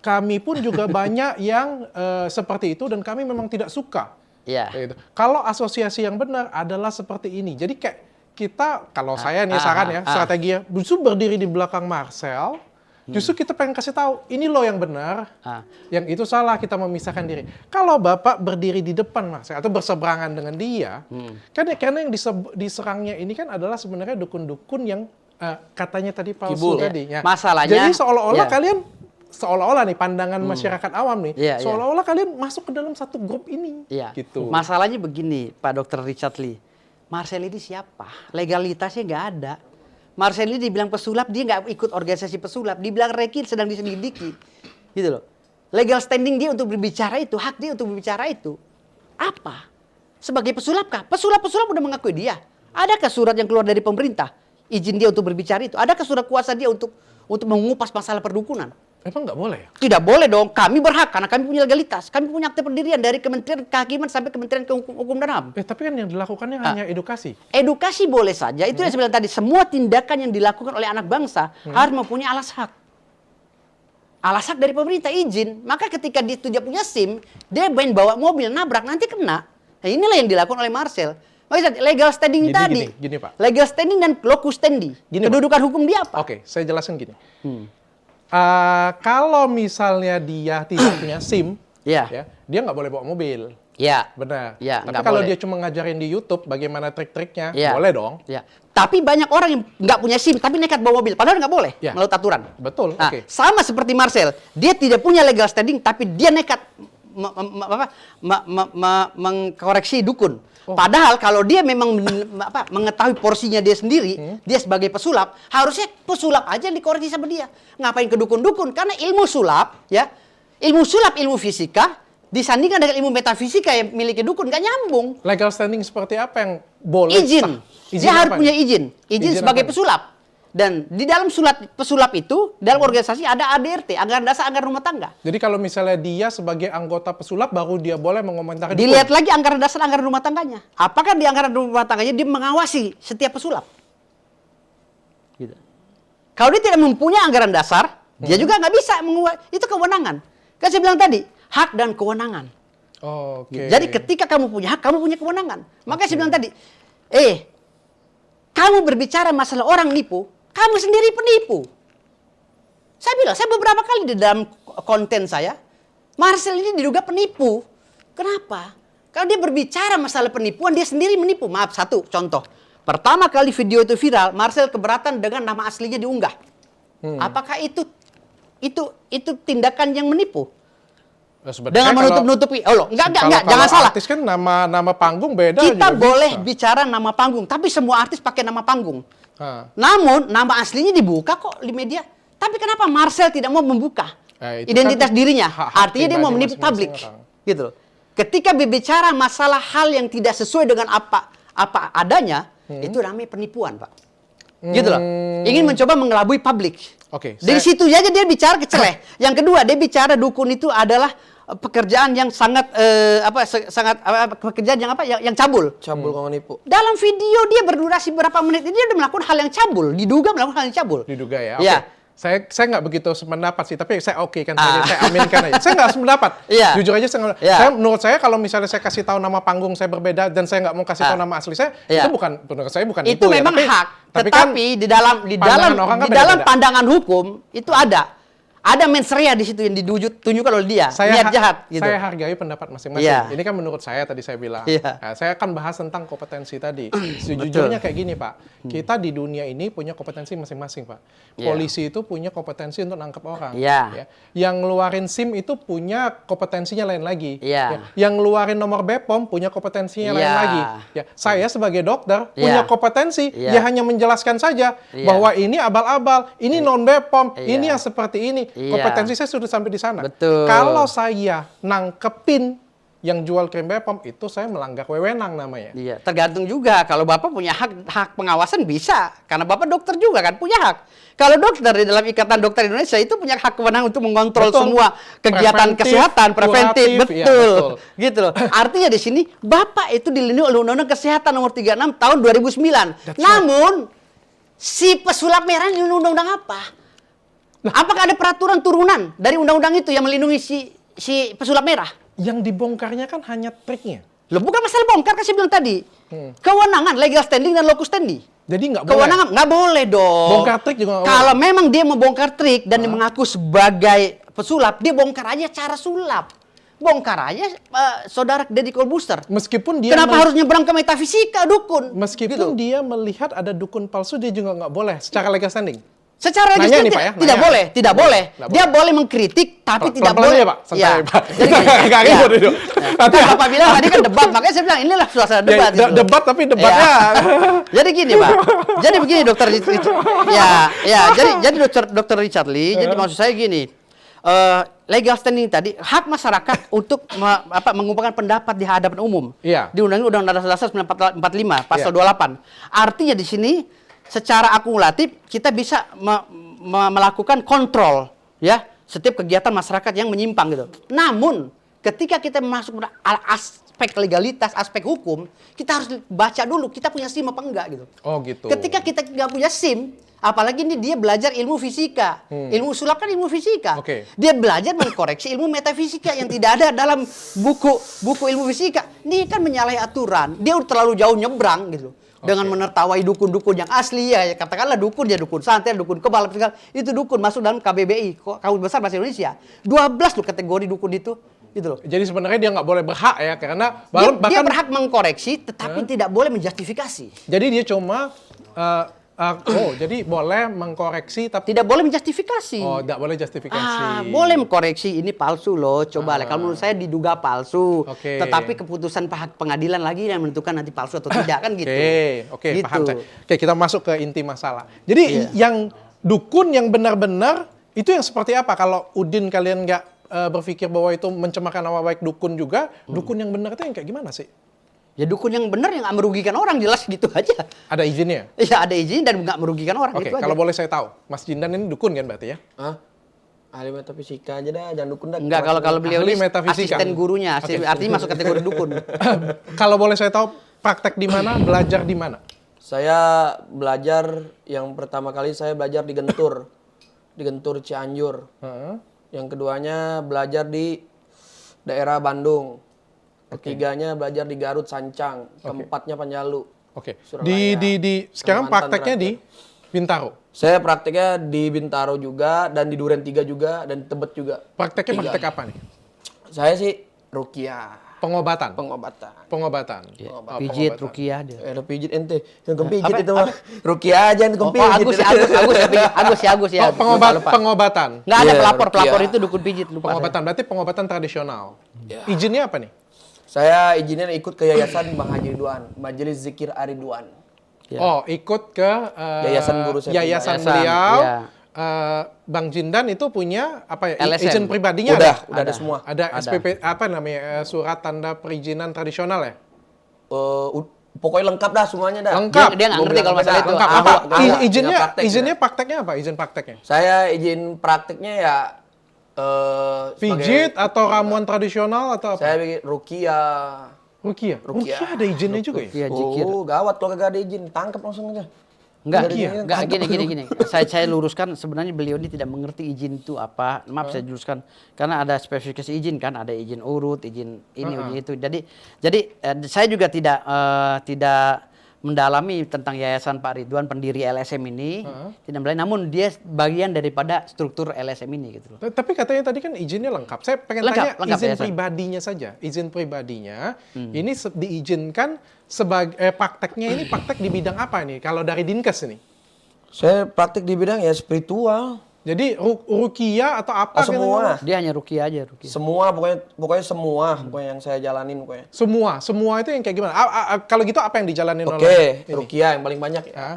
Kami pun juga banyak yang seperti itu dan kami memang tidak suka. Iya. Kayak gitu. Kalau asosiasi yang benar adalah seperti ini. Jadi kayak kita, kalau saya nih saran ya, strateginya justru berdiri di belakang Marcel, justru kita pengen kasih tahu, ini loh yang benar, yang itu salah, kita memisahkan diri. Kalau Bapak berdiri di depan Marcel atau berseberangan dengan dia, karena yang diserangnya ini kan adalah sebenarnya dukun-dukun yang katanya tadi palsu Kibul. tadi. Ya. Masalahnya, Jadi seolah-olah ya. kalian seolah-olah nih pandangan masyarakat awam nih, Iya, iya. seolah-olah kalian masuk ke dalam satu grup ini. Iya. Gitu. Masalahnya begini, Pak Dr. Richard Lee. Marcel ini siapa? Legalitasnya nggak ada. Marcel ini dibilang pesulap, dia nggak ikut organisasi pesulap. Dibilang rekil sedang diselidiki. Gitu loh. Legal standing dia untuk berbicara itu, hak dia untuk berbicara itu. Apa? Sebagai pesulap kah? Pesulap-pesulap udah mengakui dia. Adakah surat yang keluar dari pemerintah? Izin dia untuk berbicara itu. Adakah surat kuasa dia untuk mengupas masalah perdukunan? Emang nggak boleh ya? Tidak boleh dong. Kami berhak karena kami punya legalitas. Kami punya akte pendirian dari Kementerian Kehakiman sampai Kementerian Hukum dan HAM. Tapi kan yang dilakukannya hanya edukasi. Edukasi boleh saja. Itu yang saya bilang tadi. Semua tindakan yang dilakukan oleh anak bangsa harus mempunyai alas hak. Alas hak dari pemerintah izin. Maka ketika dia tidak punya SIM, dia main bawa mobil, nabrak, nanti kena. Nah, inilah yang dilakukan oleh Marcel. Makanya legal standing Jadi tadi. gini, Pak. Legal standing dan locus standi. Gini, Kedudukan hukum dia apa? Oke, saya jelaskan gini. Kalau misalnya dia tidak punya SIM, Iya. ya, dia nggak boleh bawa mobil. Ya. Benar. Ya, Tapi nggak kalau boleh. dia cuma ngajarin di YouTube bagaimana trik-triknya, Ya. boleh dong. Ya. Tapi banyak orang yang nggak punya SIM tapi nekat bawa mobil. Padahal nggak boleh Ya. menurut aturan. Betul, Nah, oke. sama seperti Marcel, dia tidak punya legal standing tapi dia nekat mengkoreksi dukun. Padahal kalau dia memang mengetahui porsinya dia sendiri, dia sebagai pesulap, harusnya pesulap aja yang dikoreksi sama dia. Ngapain ke dukun-dukun? Karena ilmu sulap, ya, ilmu fisika disandingkan dengan ilmu metafisika yang miliki dukun nggak nyambung. Legal standing seperti apa yang boleh Izin. sah? Dia harus apa punya nih? izin. Izin sebagai apa nih? pesulap. Dan di dalam pesulap itu, dalam organisasi ada ADRT, anggaran dasar anggaran rumah tangga. Jadi kalau misalnya dia sebagai anggota pesulap baru dia boleh mengomentari Dilihat dukun. lagi anggaran dasar anggaran rumah tangganya. Apakah di anggaran rumah tangganya dia mengawasi setiap pesulap? Gitu. Kalau dia tidak mempunyai anggaran dasar, dia juga nggak bisa mengawasi. Itu kewenangan. Kan saya bilang tadi, hak dan kewenangan. Oke. Jadi ketika kamu punya hak, kamu punya kewenangan. Makanya saya bilang tadi, kamu berbicara masalah orang nipu, kamu sendiri penipu. Saya bilang, saya beberapa kali di dalam konten saya, Marcel ini diduga penipu. Kenapa? Kalau dia berbicara masalah penipuan, dia sendiri menipu. Maaf, satu contoh. Pertama kali video itu viral, Marcel keberatan dengan nama aslinya diunggah. Apakah itu tindakan yang menipu? Sebenarnya Dengan kalau- menutup-nutupi. Oh loh, enggak, kalau jangan salah. Artis kan nama panggung beda Kita juga boleh bisa. bicara nama panggung, tapi semua artis pakai nama panggung. Ha. Namun nama aslinya dibuka kok di media. Tapi kenapa Marcel tidak mau membuka Itu identitas kan dirinya? hak-hak Artinya dia mau pribadi menipu publik, masing-masing orang. gitu loh. Ketika berbicara masalah hal yang tidak sesuai dengan apa adanya, itu namanya penipuan, Pak. Gitu loh. Ingin mencoba mengelabui publik. Oke, Dari saya- situ aja dia bicara keceleh. Yang kedua, dia bicara dukun itu adalah pekerjaan yang sangat pekerjaan yang yang cabul. Cabul kau nipu. Dalam video dia berdurasi berapa menit ini dia udah melakukan hal yang cabul, diduga melakukan hal yang cabul. Diduga ya. Iya. Oke. Saya nggak begitu sependapat sih, tapi saya oke kan, saya aminkan aja. Saya nggak sependapat. Iya. Jujur aja menurut saya kalau misalnya saya kasih tahu nama panggung saya berbeda dan saya nggak mau kasih tahu nama asli saya, Iya. itu menurut saya bukan Itu ya. memang hak. Tapi kan Tetapi di dalam pandangan orang kan di dalam beda-beda. pandangan hukum itu ada mens rea di situ yang ditunjukkan oleh dia, niat jahat gitu. Saya hargai pendapat masing-masing. Iya. Ini kan menurut saya tadi saya bilang. Iya. Nah, saya akan bahas tentang kompetensi tadi. Sejujurnya kayak gini Pak, kita di dunia ini punya kompetensi masing-masing Pak. Iya. Polisi itu punya kompetensi untuk nangkep orang. Iya. Ya. Yang ngeluarin SIM itu punya kompetensinya lain lagi. Iya. Ya. Yang ngeluarin nomor BPOM punya kompetensinya lain Iya. lagi. Ya. Saya sebagai dokter Iya. punya kompetensi, Iya. ya hanya menjelaskan saja Iya. bahwa ini abal-abal, ini non BPOM, Iya. ini yang seperti ini. Iya. Kompetensi saya sudah sampai di sana. Betul. Kalau saya nangkepin yang jual krim BPOM itu saya melanggar wewenang namanya. Iya, tergantung juga. Kalau Bapak punya hak pengawasan bisa, karena Bapak dokter juga kan punya hak. Kalau dokter di dalam Ikatan Dokter Indonesia itu punya hak kewenangan untuk mengontrol Betul. semua kegiatan Preventif, kesehatan, preventif, kuratif, iya, betul. betul. Gitu loh. Artinya di sini Bapak itu dilindungi oleh Undang-Undang Kesehatan Nomor 36 tahun 2009. That's right. Namun si pesulap merah ini undang-undang apa? Apakah ada peraturan turunan dari undang-undang itu yang melindungi si pesulap merah? Yang dibongkarnya kan hanya triknya. Loh, bukan masalah bongkar, kan saya bilang tadi. Kewenangan, legal standing dan locus standi. Jadi nggak boleh. Kewenangan nggak boleh dong. Bongkar trik juga nggak Kalau memang dia membongkar trik dan dia mengaku sebagai pesulap, dia bongkar aja cara sulap. Bongkar aja saudara Deddy Corbuzier. Meskipun dia Kenapa harus nyebrang ke metafisika dukun? meskipun Gitu. dia melihat ada dukun palsu, dia juga nggak boleh secara legal standing. Secara Nanya legislatif nih, Pak, ya? tidak Nanya. boleh, tidak boleh. Nggak Dia boleh mengkritik, tapi tidak Pelan-pelan boleh. aja, Pak. Santai, Ya. Pak. Jadi gini, Nggak ya. ribut itu. Nanti Kan Bapak bilang tadi kan debat, makanya saya bilang inilah suasana Ya, debat. gitu loh. debat tapi debatnya Ya. Jadi gini, Pak. Jadi begini, dokter. Jadi dokter Richard Lee. Jadi maksud saya gini. Legal standing tadi hak masyarakat untuk mengumpulkan pendapat di hadapan umum. Iya. Di Undang-Undang Dasar 1945 pasal Iya. 28. Artinya di sini secara akumulatif kita bisa melakukan kontrol ya setiap kegiatan masyarakat yang menyimpang gitu. Namun ketika kita masuk pada aspek legalitas, aspek hukum, kita harus baca dulu kita punya SIM apa enggak gitu. Oh gitu. Ketika kita nggak punya SIM, apalagi ini dia belajar ilmu fisika. Ilmu sulap kan ilmu fisika. Oke. Dia belajar mengkoreksi ilmu metafisika yang tidak ada dalam buku ilmu fisika. Ini kan menyalahi aturan. Dia udah terlalu jauh nyebrang gitu. Dengan menertawai dukun-dukun yang asli ya, katakanlah dukun ya dukun santet, dukun kebal segala. Itu dukun masuk dalam KBBI, Kamus Besar Bahasa Indonesia. 12 loh kategori dukun itu. Gitu loh. Jadi sebenarnya dia nggak boleh berhak ya, karena Dia bahkan berhak mengkoreksi tetapi tidak boleh menjustifikasi. jadi dia cuma jadi boleh mengkoreksi tapi Tidak boleh menjustifikasi. tidak boleh justifikasi. Boleh mengkoreksi ini palsu loh. Coba lah, kalau menurut saya diduga palsu. Oke. Tetapi keputusan pengadilan lagi yang menentukan nanti palsu atau tidak kan gitu. Oke, Gitu. paham saya. Oke, kita masuk ke inti masalah. Jadi Iya. yang dukun yang benar-benar itu yang seperti apa? Kalau Udin kalian nggak berpikir bahwa itu mencemarkan nama baik dukun juga, dukun yang benar itu yang kayak gimana sih? Ya dukun yang benar yang nggak merugikan orang, jelas gitu aja. Ada izinnya? Ya ada izin dan nggak merugikan orang Oke, gitu aja. kalau boleh saya tahu, Mas Jindan ini dukun kan berarti ya? Hah? Ahli metafisika aja dah, jangan dukun dah. Enggak, kalau beliau Ahli ini metafisika. asisten gurunya, Oke. artinya masuk kategori dukun. Kalau boleh saya tahu, praktek di mana, belajar di mana? Saya belajar yang pertama kali saya belajar di Gentur Cianjur. Heeh. Yang keduanya belajar di daerah Bandung. Ketiganya belajar di Garut Sancang. Keempatnya Panjalu. Oke. Surabaya. Sekarang Kalimantan prakteknya di Bintaro. Saya prakteknya di Bintaro juga dan di Duren 3 juga dan Tebet juga. Prakteknya praktek apa nih? Saya sih rukiah, Pengobatan. pengobatan. Pengobatan. Pijit, rukiah dia. Ada pijit ente, yang kepijit Apa? itu mah. Rukiah aja yang Oh, kepijit. Agus ya. Pengobatan. Nggak ada Iya, pelapor rukiah. itu dukun pijit, lupa. Pengobatan berarti pengobatan tradisional. Izinnya apa nih? Saya izinnya ikut ke yayasan Bang Haji Ridwan, Majelis Zikir Aridwan. Ya. Oh, ikut ke Yayasan guru saya yayasan pribadi. beliau. Iya. Bang Jindan itu punya apa ya? LSM. Izin pribadinya Udah ada? ada semua. Ada SPP apa namanya? Surat tanda perizinan tradisional ya? Pokoknya lengkap dah semuanya dah. Lengkap. Dia nggak Gua ngerti bilang kalau masalah dah, itu. Lengkap Ahok, apa? dah, tinggal Izinnya praktek, izinnya dah. prakteknya apa? Izin prakteknya? Saya izin prakteknya ya Pijit atau ramuan tradisional atau apa? Saya bikin rukiah. Rukiah. Rukiah ada izinnya juga ya? Iya, jikir. Oh, gawat kalau kagak ada izin, tangkap langsung aja. Enggak, Rukiah. enggak gini. Saya luruskan sebenarnya beliau ini tidak mengerti izin itu apa. Maaf saya luruskan karena ada spesifikasi izin kan, ada izin urut, izin ini, izin itu. Jadi saya juga tidak mendalami tentang Yayasan Pak Ridwan pendiri LSM ini, tidak mendalami, namun dia bagian daripada struktur LSM ini gitu loh. Tapi katanya tadi kan izinnya lengkap. Saya pengen Lengkap, tanya izin ya, San? pribadinya saja. Izin pribadinya ini diizinkan sebagai prakteknya ini praktek di bidang apa nih? Kalau dari Dinkes ini? Saya praktek di bidang ya spiritual. Jadi rukiah atau apa? gitu? Semua. Dia hanya rukiah aja, rukiah. Semua pokoknya semua pokoknya yang saya jalanin pokoknya. Semua itu yang kayak gimana? Kalau gitu apa yang dijalanin oleh Oke, ini? rukiah yang paling banyak ya. Ya,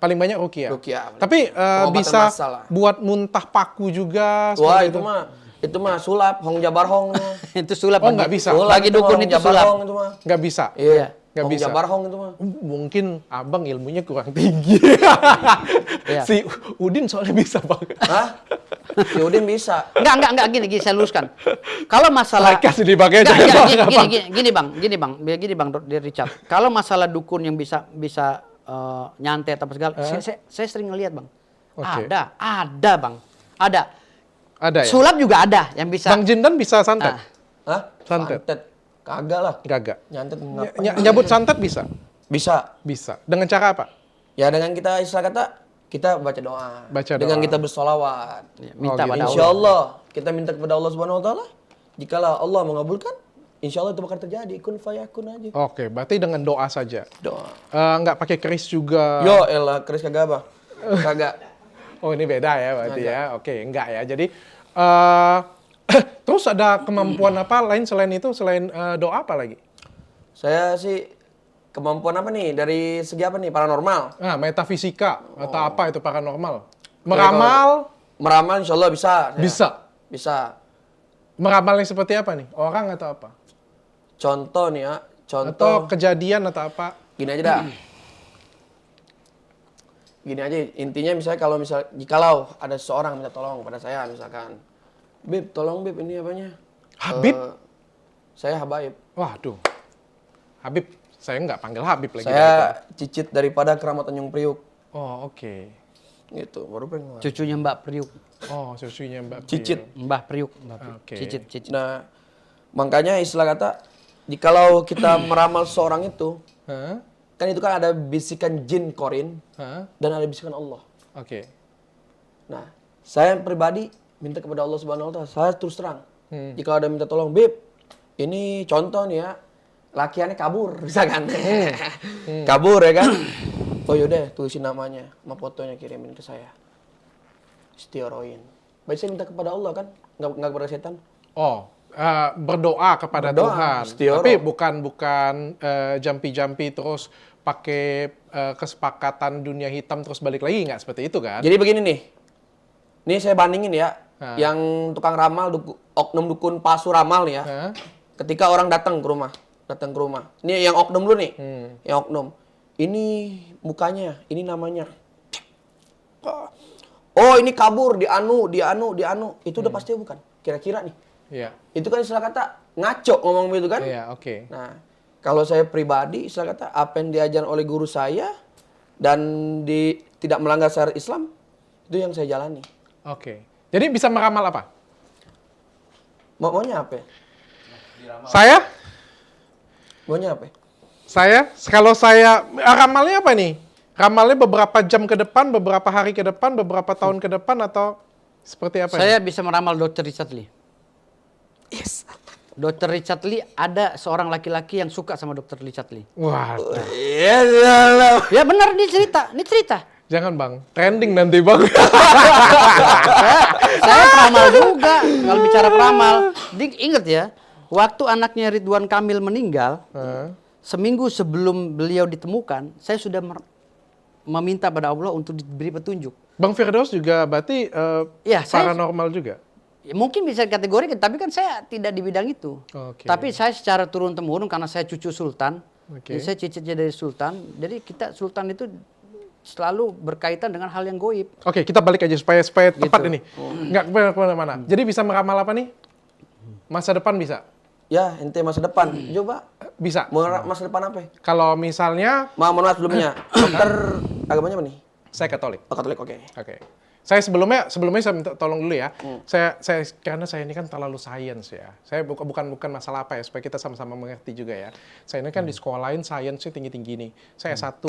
paling banyak rukiah. Rukiah. Tapi Pengobatan bisa massal lah. buat muntah paku juga. Wah, seperti itu mah sulap, Hong Jabar Hong. Itu sulap. Oh, bagi- nggak bisa. Bagi dukun itu Jabar sulap. Hong itu mah. Nggak bisa. Iya, Nggak Hong bisa. Jabar Hong itu mah. Mungkin abang ilmunya kurang tinggi. Iya. Si Udin soalnya bisa bang. Hah? Si Udin bisa. Enggak, gini, saya luruskan. Kalau masalah Kasih dipakai aja. Enggak, Bang. gini bang, Richard. Kalau masalah dukun yang bisa nyantet apa segala, saya sering ngelihat bang. Oke. Ada bang, ada. Ada ya? Sulap juga ada yang bisa. Bang Jindan bisa santet? Ah. Hah? Santet. Kagak lah. Gagak. Nyantet ngapain? Nyabut santet bisa? Bisa. Bisa. Dengan cara apa? Ya dengan kita istilah kata kita baca doa. Baca Dengan doa. kita bersolawat. Ya, minta Oh, gitu. pada Insya Allah. Allah kita minta kepada Allah Subhanahu Wa Taala. Jikalau Allah mengabulkan, insya Allah itu bakal terjadi. Kun fayakun aja. Oke, berarti dengan doa saja. Doa. Nggak pakai keris juga. Yo elah, keris kagak apa? Kagak. Oh ini beda ya berarti ya. Oke, enggak ya. Jadi terus ada kemampuan apa lain selain itu, selain doa apa lagi? Saya sih kemampuan apa nih? Dari segi apa nih? Paranormal. Metafisika atau apa itu paranormal? Kalau Meramal Meramal insya Allah bisa. saya. bisa. Bisa. Meramalnya seperti apa nih? Orang atau apa? Contoh nih ya. Atau Contoh. kejadian atau apa? Gini aja dah. Gini aja, intinya misalnya jikalau ada seseorang minta tolong pada saya misalkan. Bib, tolong Bib, ini apanya? Habib? Saya Habaib. Waduh. Habib, saya nggak panggil Habib lagi. Saya Cicit daripada Keramat Tanjung Priuk. Oh, oke. Gitu, baru pengen. Cucunya Mbak Priuk, Oh, susunya Mbak Cicit. Priyo. Mbah Priuk, Mbah Priuk. Oke. Cicit. Nah, makanya istilah kata, jikalau kita meramal seseorang itu, Hah? kan itu kan ada bisikan jin korin, Hah? dan ada bisikan Allah. Oke. Nah, saya pribadi minta kepada Allah Subhanahu Wa Taala. Saya terus terang. Jika ada minta tolong, Bib, ini contoh nih ya, lakiannya kabur, misalkan. Kabur ya kan? Oh yaudah, tulisin namanya, sama fotonya kirimin ke saya. Istioroin. Baik saya minta kepada Allah kan, nggak kepada setan. Oh, berdoa kepada Berdoa, Tuhan. istioro. Tapi bukan jampi-jampi terus pakai kesepakatan dunia hitam terus balik lagi nggak seperti itu kan? Jadi begini nih, ini saya bandingin ya, Hah? yang tukang ramal, oknum dukun palsu ramal nih ya. Hah? Ketika orang datang ke rumah. Ini yang oknum dulu nih, yang oknum. Ini mukanya, ini namanya. Oh ini kabur, dianu. Itu udah pasti bukan, kira-kira nih. Iya. Itu kan istilah kata ngaco ngomong begitu kan. Iya, oke. Nah, kalau saya pribadi istilah kata apa yang diajarkan oleh guru saya dan tidak melanggar syariat Islam, itu yang saya jalani. Oke. Jadi bisa meramal apa? Maunya apa? Maunya apa? Kalau saya ramalnya apa nih? Ramalnya beberapa jam ke depan, beberapa hari ke depan, beberapa tahun ke depan atau seperti apa? Saya bisa meramal Dr. Richard Lee. Yes. Dr. Richard Lee, ada seorang laki-laki yang suka sama Dr. Richard Lee. Wah, Ya benar, ini cerita. jangan bang, trending nanti bang. Saya peramal juga. Kalau bicara peramal, ingat ya, waktu anaknya Ridwan Kamil meninggal, seminggu sebelum beliau ditemukan, saya sudah meminta pada Allah untuk diberi petunjuk. Bang Firdaus juga berarti Ya, saya- paranormal juga? Ya, mungkin bisa dikategorikan, tapi kan saya tidak di bidang itu. Oke. Tapi saya secara turun-temurun karena saya cucu sultan, Oke. Jadi saya cicitnya dari sultan. Jadi kita sultan itu selalu berkaitan dengan hal yang goib. Oke, kita balik aja supaya tepat Gitu. ini. Nggak kemana-mana. Jadi bisa meramal apa nih? Masa depan bisa? Ya, ente masa depan. Coba Bisa. mau masa depan apa? Kalau misalnya Mohon maaf sebelumnya. Dokter agamanya apa nih? saya Katolik. Oh, Katolik, oke. Oke. Saya sebelumnya saya minta tolong dulu ya. Saya karena saya ini kan terlalu sains ya. Saya bukan masalah apa ya, supaya kita sama-sama mengerti juga ya. Saya ini kan di sekolahin sainsnya tinggi-tinggi nih. Saya S1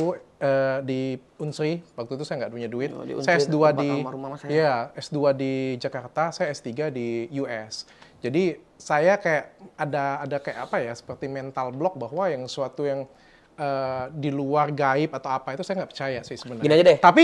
di Unsri, waktu itu saya nggak punya duit. Oh, di Unsri, Saya S2 tempat di almarhum mama saya. Iya, S2 di Jakarta, saya S3 di US. Jadi saya kayak ada kayak apa ya, seperti mental block bahwa yang suatu yang di luar gaib atau apa itu saya nggak percaya sih sebenarnya. Gini aja deh. Tapi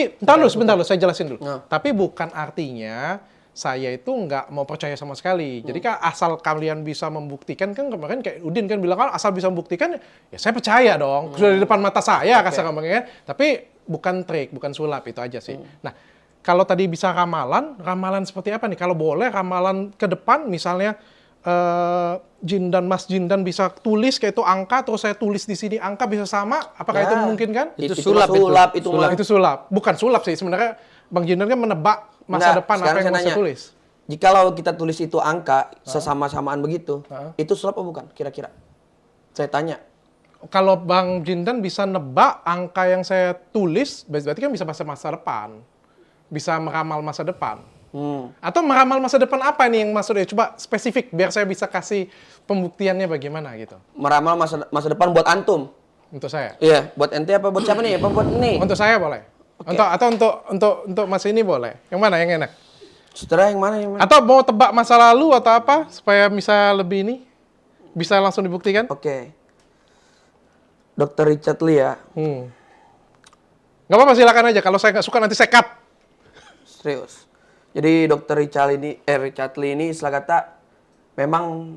sebentar lu, saya jelasin dulu. Nah. Tapi bukan artinya saya itu nggak mau percaya sama sekali. Jadi kan asal kalian bisa membuktikan, kan kemarin kayak Udin kan bilang kan asal bisa membuktikan, ya saya percaya dong. Sudah di depan mata saya kasar ngomongnya. Tapi bukan trik, bukan sulap, itu aja sih. Nah, kalau tadi bisa ramalan seperti apa nih? Kalau boleh ramalan ke depan misalnya Jin dan Mas Jin dan bisa tulis kayak itu angka, terus saya tulis di sini angka bisa sama, apakah Ya. itu memungkinkan? Itu sulap, sulap itu. Sulap itu sulap, bukan sulap sih sebenarnya. Bang Jindan kan menebak masa Enggak, depan apa sekarang yang saya mau saya nanya. tulis. Jikalau kita tulis itu angka sesama-samaan begitu, itu sulap apa bukan? Kira-kira. Saya tanya. Kalau Bang Jindan bisa nebak angka yang saya tulis, berarti kan bisa masa depan, bisa meramal masa depan. Atau meramal masa depan apa nih yang maksudnya? Coba spesifik biar saya bisa kasih pembuktiannya bagaimana gitu. Meramal masa depan buat antum. Untuk saya. Iya, buat ente apa buat siapa nih? Apa buat ini? Untuk saya boleh. Atau untuk Mas ini boleh. Yang mana yang enak? Saudara yang mana yang mana? Atau mau tebak masa lalu atau apa supaya bisa lebih ini? Bisa langsung dibuktikan? Oke. Dokter Richard Lee ya. Nggak apa-apa, silakan aja. Kalau saya nggak suka nanti saya cut. Serius. Jadi dokter Richard Lee ini istilah kata memang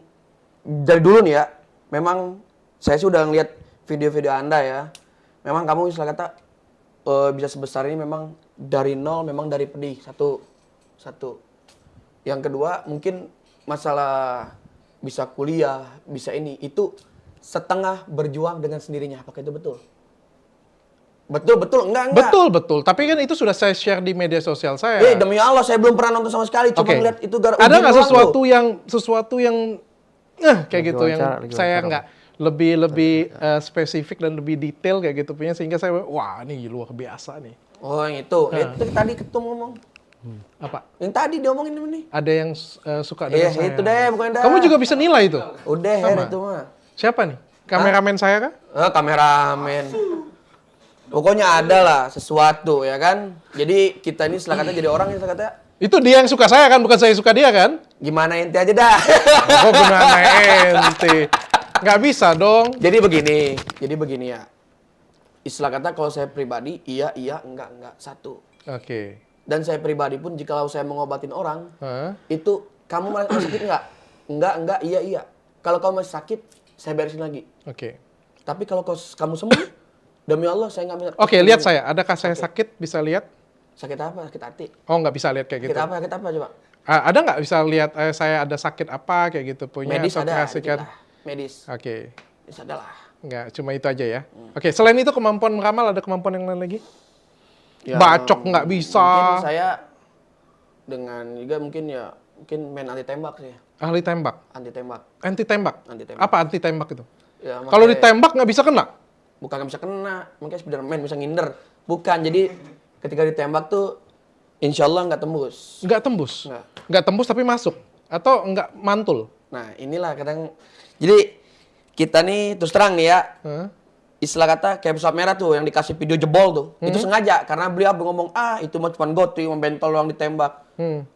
dari dulu nih ya, memang saya sudah ngeliat video-video Anda ya. Memang kamu istilah kata bisa sebesar ini memang dari nol, memang dari pedih. Satu. Yang kedua mungkin masalah bisa kuliah, bisa ini, itu setengah berjuang dengan sendirinya. Apakah itu betul? Betul, enggak. Betul. Tapi kan itu sudah saya share di media sosial saya. Demi Allah, saya belum pernah nonton sama sekali. Cuma Oke. ngeliat itu Ada nggak sesuatu yang kayak gitu yang wawancara, lagi saya wawancara. nggak lebih spesifik dan lebih detail kayak gitu punya, sehingga saya wah ini luar biasa nih. Oh, yang itu. Itu tadi ketum ngomong. Apa? Yang tadi dia omongin ini. Ada yang suka Iya, dengan saya. itu deh, bukan dah. Kamu juga bisa nilai itu. Udah, Sama. itu mah. Siapa nih? Kameramen saya kah? Kameramen. Pokoknya ada lah sesuatu ya kan. Jadi kita ini selakatnya jadi orang yang selakatnya Itu dia yang suka saya kan, bukan saya suka dia kan? gimana ente aja dah. Oh, gimana ente? Nggak bisa dong. Jadi begini ya. Istilah kata kalau saya pribadi, iya, enggak, satu. Oke. Dan saya pribadi pun jika saya mengobatin orang, Hah? itu kamu masih sakit enggak? Enggak, iya. Kalau kamu masih sakit, saya beresin lagi. Oke. Tapi kalau kamu sembuh, demi Allah saya nggak minta. Oke, lihat saya. Adakah saya sakit? Bisa lihat? Sakit apa? Sakit hati. Oh, nggak bisa lihat kayak gitu. Sakit apa coba? Ada nggak bisa lihat saya ada sakit apa kayak gitu punya? Medis atau ada. kasihkan? Kita. Medis. Oke. Medis ada lah. Nggak, cuma itu aja ya. Oke, selain itu kemampuan meramal ada kemampuan yang lain lagi? Ya, Bacok nggak bisa. Mungkin saya dengan juga mungkin main anti tembak sih. Ahli tembak. Anti tembak. Anti tembak. Anti tembak. Apa anti tembak itu? Ya, Kalau makanya- ditembak nggak bisa kena? bukan nggak bisa kena, makanya Spiderman bisa nginder. Bukan, jadi ketika ditembak tuh insya Allah nggak tembus. Nggak tembus. Nggak. Nggak tembus tapi masuk. Atau nggak mantul. Nah inilah kadang, jadi kita nih terus terang nih ya, Hah? istilah kata kayak pesawat merah tuh yang dikasih video jebol tuh, itu sengaja karena beliau ngomong itu mah cuma gotri, cuma bentol doang ditembak.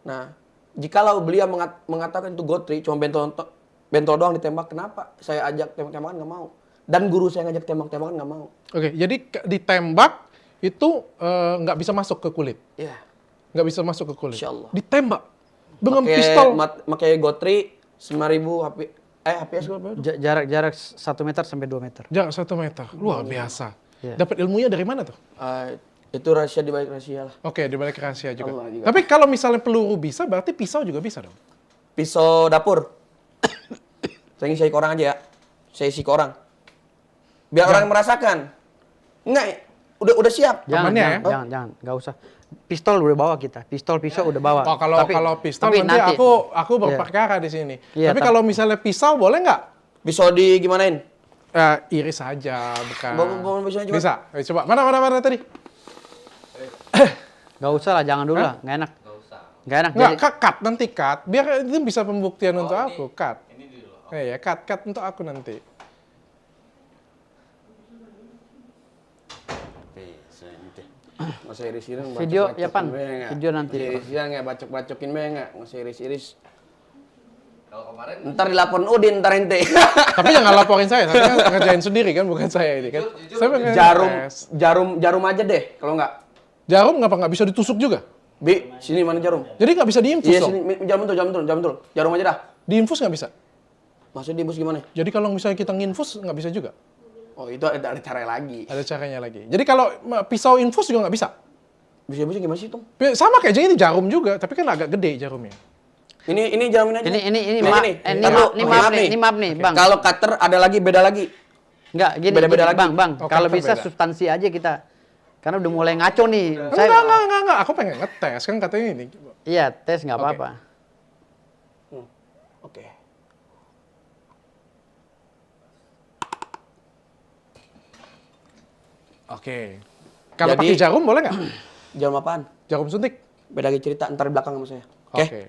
Nah, jikalau beliau mengatakan itu gotri, cuma bentol doang ditembak, kenapa saya ajak tembak-tembakan nggak mau? Dan guru saya ngajak tembak-tembakan nggak mau. Oke, jadi ditembak itu nggak bisa masuk ke kulit. Iya. Nggak bisa masuk ke kulit. Insya Allah. Ditembak dengan Pakai pistol. pakai gotri 5.000 HPS berapa? Jarak 1 meter sampai 2 meter. Jarak 1 meter. Luar biasa. Iya. Dapat ilmunya dari mana tuh? Itu rahasia di balik rahasia lah. Oke, di balik rahasia juga. Allah juga. Tapi kalau misalnya peluru bisa, berarti pisau juga bisa dong? Pisau dapur. Saya ngisi ke orang aja ya. Saya isi ke orang. Biar orang merasakan. Enggak, udah siap. Jangan, Amannya jangan, ya? jangan, nggak usah. Pistol udah bawa kita, pisau udah bawa. Oh, kalau pistol tapi nanti aku berperkara di sini. Iya, tapi kalau misalnya pisau boleh nggak? Pisau di gimanain? Iris saja, bukan. Bawa pisaunya coba. Bisa. Ayo, coba. Mana tadi? Nggak usah lah, jangan dulu lah, nggak enak. Nggak enak. Nggak, Jadi, cut nanti cut. Biar itu bisa pembuktian untuk aku. Cut. Iya, cut untuk aku nanti. Masa iris-iris Video, ya, Pan. Video nanti. Iris-irisan nggak bacok-bacokin be nggak. Masa iris-iris. Ntar dilapor Udin, ntar ente. Tapi jangan laporin saya, saya kan ngerjain sendiri kan, bukan saya ini kan. Saya pengen tes. jarum aja deh, kalau nggak. Jarum nggak bisa ditusuk juga? Bi, sini mana jarum? Jadi nggak bisa diinfus Iya, dong? sini jarum tuh. Jarum aja dah. Diinfus nggak bisa? Maksudnya diimpus gimana? Jadi kalau misalnya kita nginfus nggak bisa juga? Oh, itu ada cara lagi. Ada caranya lagi. Jadi kalau pisau infus juga nggak bisa? Bisa gimana sih, Tom? Sama kayak ini jarum juga, tapi kan agak gede jarumnya. Ini jarum aja. ini Nah, maaf nih, Bang. Kalau cutter ada lagi, beda lagi. Nggak, gini, Beda-beda lagi. Bang. Oh, Kalau kan bisa beda. substansi aja kita. Karena udah mulai ngaco nih. Enggak. Aku pengen ngetes, kan katanya ini. Iya, tes nggak Oke. apa-apa. Oke. Oke. Kalau Jadi- pakai jarum boleh nggak? Jarum apaan? Jarum suntik? Beda lagi cerita, ntar di belakang sama saya. Oke? Oke.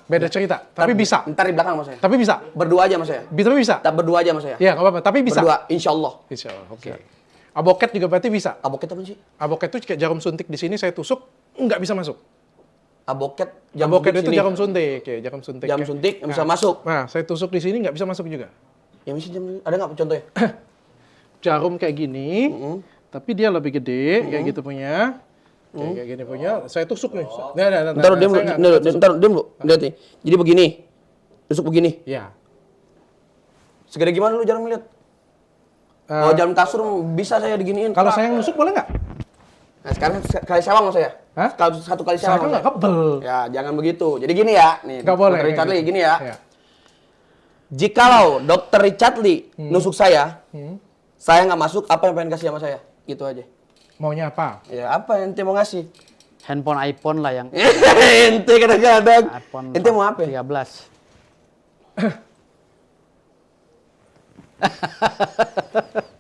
Beda cerita, tapi bisa. Ntar di belakang sama saya. Tapi bisa. Berdua aja sama saya. Tapi bisa. Kita berdua aja sama saya. Iya, nggak apa-apa. Tapi bisa. Berdua, insya Allah. Insya Allah. Oke. Aboket juga berarti bisa. Aboket apa sih? Aboket itu kayak jarum suntik di sini saya tusuk nggak bisa masuk. Aboket, Aboket suntik itu sini. jarum suntik, ya jarum suntik. Jarum ya. suntik nggak bisa Nah, masuk. Nah, saya tusuk di sini nggak bisa masuk juga. Ya mesti ada nggak contohnya? Jarum kayak gini, tapi dia lebih gede, kayak gitu punya. Kayak gini punya, saya tusuk nih. Ntar diam lu, saya nggak tusuk. ntar diam lu. Lihat nih. Jadi begini. Tusuk begini. Iya. Segede gimana lu jarum lihat? Kalau jarum kasur bisa saya diginiin. Kalau saya nusuk boleh nggak? Nah, sekarang kali sewang sama saya. Hah? Satu kali Saya sewang kan sama nggak saya. kebel. Ya, jangan begitu. Jadi gini ya, nih. Nggak boleh. Dr. Richard Lee, kayak gini gitu. ya. Iya. Jikalau Dr. Richard Lee nusuk saya nggak masuk, apa yang pengen kasih sama saya? Gitu aja. Maunya apa? Ya, apa yang ente mau ngasih? Handphone iPhone lah yang Ente kadang-kadang. iPhone Ente mau apa? 13.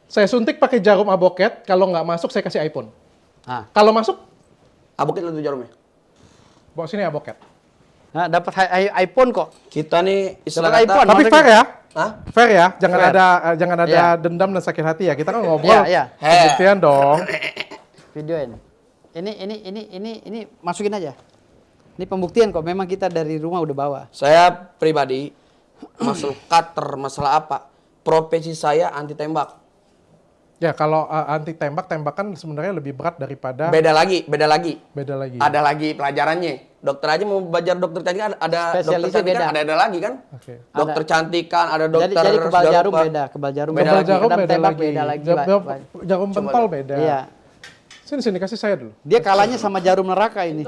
Saya suntik pakai jarum aboket, kalau nggak masuk saya kasih iPhone. Ah. Kalau masuk, Aboket itu jarumnya. bawa sini aboket. Nah, dapat iPhone kok. Kita nih istilah Dapat kata. iPhone. Tapi maksudnya- fair ya? Hah? Fair ya, jangan Fair. ada Iya. dendam dan sakit hati ya. Kita kan ngobrol, Iya. pembuktian dong. Videoin. Ini masukin aja. Ini pembuktian kok. Memang kita dari rumah udah bawa. Saya pribadi masalah cutter, masalah apa? Profesi saya anti tembak. Ya kalau anti tembak, tembakan sebenarnya lebih berat daripada Beda lagi. beda lagi. Ada lagi pelajarannya. Dokter aja mau belajar dokter cantik kan ada dokter Spesialisnya cantik kan beda. ada lagi kan? Oke. Dokter cantik kan ada dokter. Jadi kebal segala jarum rupa. beda, kebal jarum Beda Kebal lagi. jarum Kedap beda tembak lagi. beda lagi. Jarum pentol beda. Iya. Sini kasih saya dulu. Dia kalahnya sama jarum neraka ini.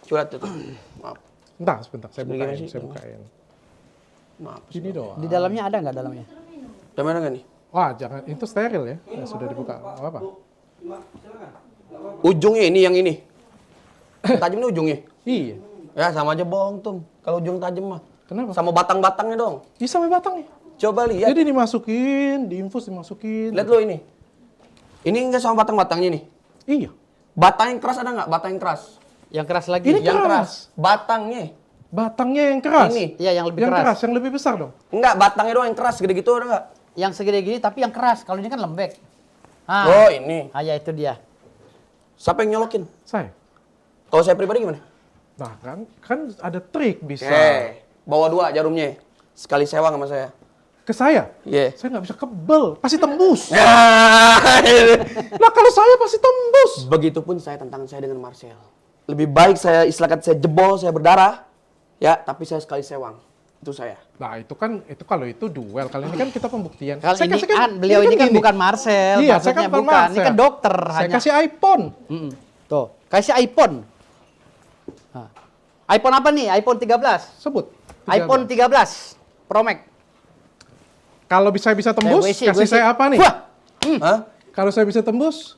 Curhat itu. Maaf. Entah sebentar, saya Gimana bukain, sih? saya bukain. Maaf. Gini doang. Di dalamnya ada nggak dalamnya? Udah mana nggak nih? Wah, jangan itu steril ya. Ya, sudah dibuka. Nggak apa-apa. Ujungnya ini yang ini. Tajamnya ujungnya. Iya. Ya sama aja bohong tuh. Kalau ujung tajam mah. Kenapa? Sama batang-batangnya dong. Bisa sampai batang nih. Coba lihat. Jadi dimasukin, diinfus dimasukin. Lihat lo ini. Ini enggak sama batang-batangnya nih. Iya. Batang yang keras ada nggak? Batang yang keras. Yang keras lagi. Ini Yang keras. keras. Batangnya. Batangnya yang keras. Ini. Iya, yang lebih keras. yang lebih besar dong. Enggak, batangnya doang yang keras. Gede gitu ada nggak? Yang segede gini tapi yang keras. Kalau ini kan lembek. Ah. Oh ini. Ah, ya itu dia. Siapa yang nyolokin? Saya. Kalau saya pribadi gimana? Nah kan ada trik bisa. Bawa dua jarumnya. Sekali sewang sama saya. Ke saya? Iya. Saya nggak bisa kebel, pasti tembus. Nah, Nah kalau saya pasti tembus. begitupun saya tantangan saya dengan Marcel. Lebih baik saya istilahkan saya jebol, saya berdarah. Ya, tapi saya sekali sewang. Itu saya. Nah itu kalau itu duel, kali ini kan kita pembuktian. Kalau Saya ini kasih kan beliau ini kan gini. bukan Marcel, Iya, saya maksudnya kan bukan bukan. Ini Marcel. kan dokter Saya hanya. kasih iPhone. Tuh, kasih iPhone. Nah. iPhone apa nih? iPhone 13. Sebut. iPhone 13 Pro Max. Kalau bisa tembus, WC. kasih saya apa nih? Wah, Hah? Kalau saya bisa tembus,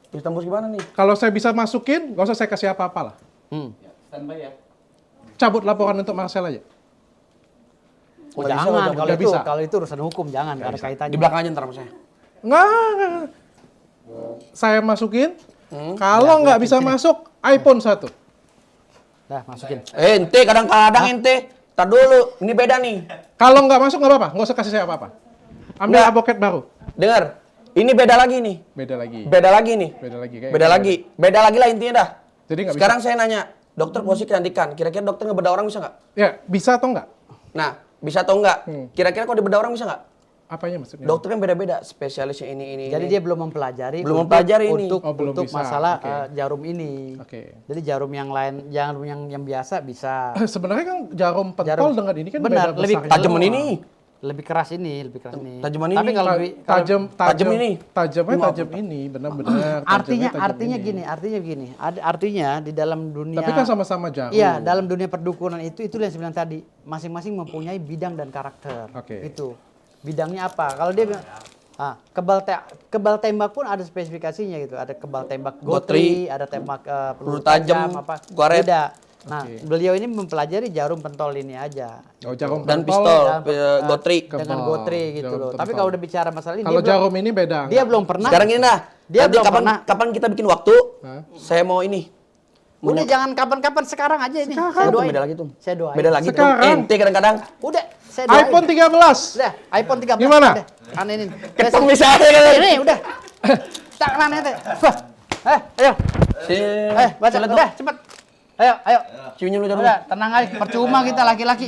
Bisa tembus gimana nih? kalau saya bisa masukin, nggak usah saya kasih apa-apa lah. Cabut laporan untuk Marcel aja. oh, Nggak bisa, jangan nggak kalau nggak itu bisa. kalau itu urusan hukum jangan nggak ada kaitannya. Di belakang aja ntar sama saya. Nggak. Saya masukin, kalau nggak bisa masuk, iPhone 1. Dah, masukin. Ente kadang-kadang ente. Tar dulu, ini beda nih. Kalau nggak masuk nggak apa-apa, nggak usah kasih saya apa-apa. Ambil Nggak. advokat baru. Dengar, ini beda lagi nih. Beda lagi. Beda lagi nih. Beda lagi. Kayak Beda gitu. lagi. Beda lagi lah intinya dah. Jadi nggak Sekarang saya nanya, dokter posisi kecantikan. Kira-kira dokter ngebedah orang bisa nggak? Ya, bisa atau nggak? Nah, bisa atau enggak? Kira-kira kalau dibedah orang bisa nggak? Apanya maksudnya? Dokter kan beda-beda, spesialisnya ini. Jadi dia belum mempelajari Belum mempelajari ini. untuk, Oh, belum untuk bisa. masalah Oke. jarum ini. Oke. Jadi jarum yang lain, jarum yang biasa bisa. Sebenarnya kan jarum pentol Jarum- dengan ini kan benar, beda lebih besarnya tajaman doang. ini. Lebih keras ini. Tajaman Tapi ini. kalau lebih kalau- tajam ini. Tajam ini, benar-benar. artinya tajamnya ini. gini. Artinya di dalam dunia Tapi kan sama-sama jarum. Iya, dalam dunia perdukunan itu yang saya bilang tadi, masing-masing mempunyai bidang dan karakter. Oke. Itu. Bidangnya apa? Kalau dia bilang kebal tembak pun ada spesifikasinya gitu. Ada kebal tembak gotri, ada tembak peluru tajam, apa karet. beda. Nah, Oke. beliau ini mempelajari jarum pentol ini aja. Oh, jarum Dan pentol. pistol, Dan, gotri. dengan Kebal, gotri gitu jarum loh. Tapi pentol. kalau udah bicara masalah ini Kalau dia belum- jarum ini beda. dia belum pernah. Sekarang gini dah. Dia Nanti belum kapan, pernah. kapan kita bikin waktu? Hah? Saya mau ini. Udah jangan kapan-kapan sekarang aja ini. Saya doain. Beda lagi tuh. Saya doain. Beda lagi tuh. Sekarang. Ente kadang-kadang. Udah, saya doain. iPhone 13. Udah, iPhone 13. Gimana? Udah, anenin. Ketemu misalnya kan. Ini udah. Tak mana teh. Wah. Ayo. Baca. Udah, cepat. Ayo. Ciunya lu jangan. Udah, tenang aja. Percuma kita laki-laki.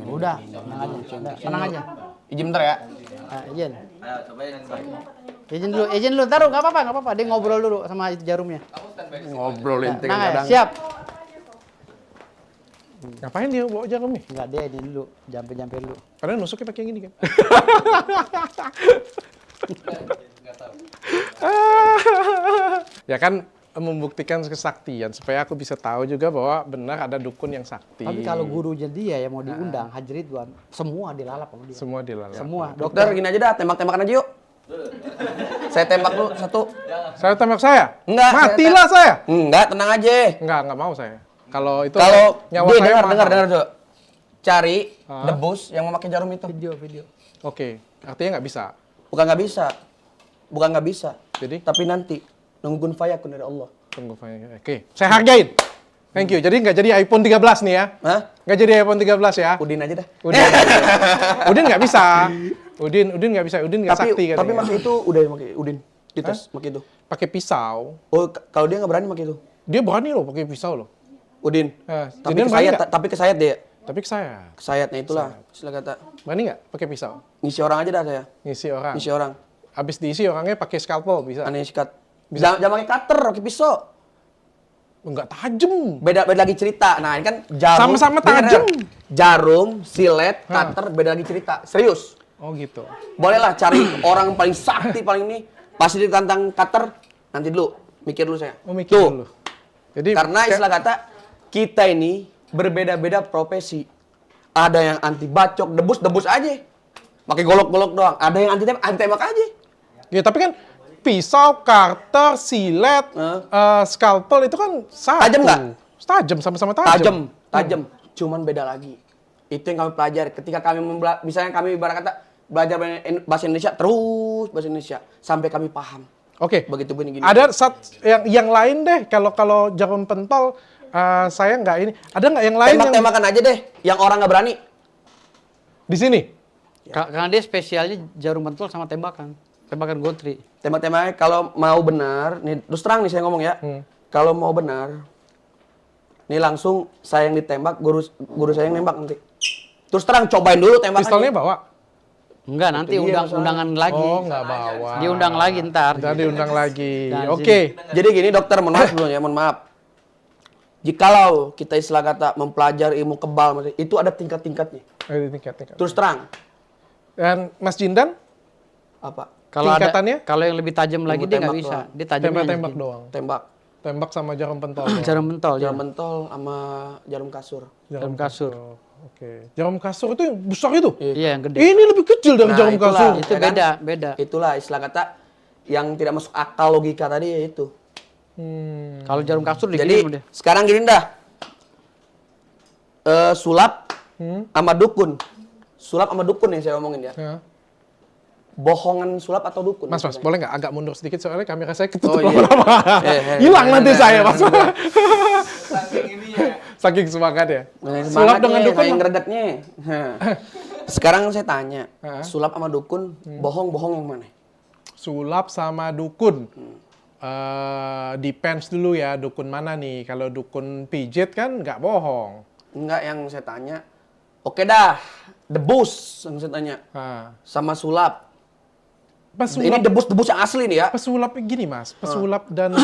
Udah, tenang aja. Udah, tenang aja. Izin bentar ya. Izin. Izin dulu. Taruh, nggak apa-apa. Dia ngobrol dulu sama itu jarumnya. Ngobrol ente Tenang aja. kadang-kadang. Siap. Ngapain dia bawa jarum nih? Enggak, dia ini dulu. Jampe dulu. Padahal nusuknya pakai yang gini kan. Ya kan membuktikan kesaktian supaya aku bisa tahu juga bahwa benar ada dukun yang sakti. Tapi kalau gurunya dia yang mau diundang, Haji Ridwan, semua dilalap sama dia. Semua dilalap. Semua. Dokter gini aja dah, tembak-tembakan aja yuk. Saya tembak lu satu. Saya tembak saya? Enggak, Matilah saya. Enggak, tenang aja. Enggak mau saya. Kalau itu Kalau nyawa dia saya dengar, mahal. Dok. Cari debus yang memakai jarum itu. Video. Oke, artinya nggak bisa. Bukan nggak bisa. Bukan nggak bisa. Jadi Tapi nanti nunggu kun fayakun dari Allah. tunggu Fanya. Oke, saya hargain. Thank you. Jadi nggak jadi iPhone 13 nih ya? Hah? Nggak jadi iPhone 13 ya? Udin aja dah. Udin. Udin nggak bisa. Udin nggak bisa. Udin nggak sakti Tapi katanya. pakai itu udah pakai Udin. Di tes pakai itu. Pakai pisau. Oh, kalau dia nggak berani pakai itu. Dia berani loh pakai pisau loh. Udin. Tapi Tapi berani kesayat, nggak? tapi kesayat dia. Tapi ke saya. Kesayatnya itulah istilah kata. Berani nggak pakai pisau? Ngisi orang aja dah saya. Ngisi orang. Ngisi orang. Habis diisi orangnya pakai scalpel bisa. Aneh sikat. Jangan pakai cutter, pakai pisau. Enggak tajam. Beda lagi cerita. Nah, ini kan jarum. Sama-sama Dengar, tajam. dengar. Jarum, silet, cutter, beda lagi cerita. Serius. Oh gitu. Bolehlah cari orang paling sakti paling ini. Pasti ditantang cutter. Nanti dulu, mikir dulu saya. Oh mikir Tuh. dulu. Jadi Karena istilah kata kita ini berbeda-beda profesi. Ada yang anti bacok, debus aja. Pakai golok-golok doang. Ada yang anti tembak aja. ya tapi kan pisau, cutter, silet, scalpel itu kan satu. Tajam nggak? Tajam, sama-sama tajam. Tajam. Cuman beda lagi. Itu yang kami pelajari. Ketika kami misalnya kami ibarat kata belajar bahasa Indonesia terus bahasa Indonesia sampai kami paham. Oke. Begitu begini. Ada yang lain deh. Kalau jarum pentol saya nggak ini. Ada nggak yang lain yang Tembak-tembakan aja deh. Yang orang nggak berani. di sini? Karena dia spesialnya jarum pentol sama tembakan gotri. Tembak-tembaknya kalau mau benar, nih terus terang nih saya ngomong ya. Kalau mau benar, nih langsung saya yang ditembak, guru saya yang nembak nanti. Terus terang cobain dulu tembakannya. Pistolnya bawa? Enggak, nanti Itu dia masalahnya. undangan lagi. Oh nggak bawa. Diundang lagi ntar. Ntar diundang lagi. Dan Oke. Jadi gini dokter, mohon maaf dulu ya, mohon maaf. Jikalau kita istilah kata mempelajari ilmu kebal, itu ada tingkat-tingkatnya. Tingkat. Terus terang. Dan Mas Jindan Apa? Kalau ada, tingkatannya? kalau yang lebih tajam lagi dia nggak tembak bisa. doang. Dia tajamnya tembak-tembak hanya doang. Tembak. Tembak sama jarum pentol. Jarum pentol. Jarum mentol sama jarum kasur. Jarum kasur. Oke. Jarum kasur itu yang besar itu? Iya, yang gede. Ini lebih kecil dari jarum itulah, kasur. Itu ya kan? beda. Itulah istilah kata yang tidak masuk akal logika tadi ya itu. Kalau jarum kasur Jadi dikirim deh. sekarang gini dah. Sulap sama dukun. Sulap sama dukun yang saya omongin ya. Ya. Bohongan sulap atau dukun? Mas, maksudnya? boleh nggak agak mundur sedikit soalnya kamera saya ketutup Oh, iya. lama-lama. Hilang nanti saya, Mas. Saking semangat ya. Nah, Sulap dengan dukun. yang ngeredaknya. Sekarang saya tanya, Hah? sulap sama dukun, bohong-bohong yang mana? Sulap sama dukun. Depends dulu ya, dukun mana nih. Kalau dukun pijit kan nggak bohong. Enggak, yang saya tanya. Oke dah, debus yang saya tanya. Nah, Sama sulap. Ini pesulap, debus yang asli nih ya. pesulap gini Mas, pesulap dan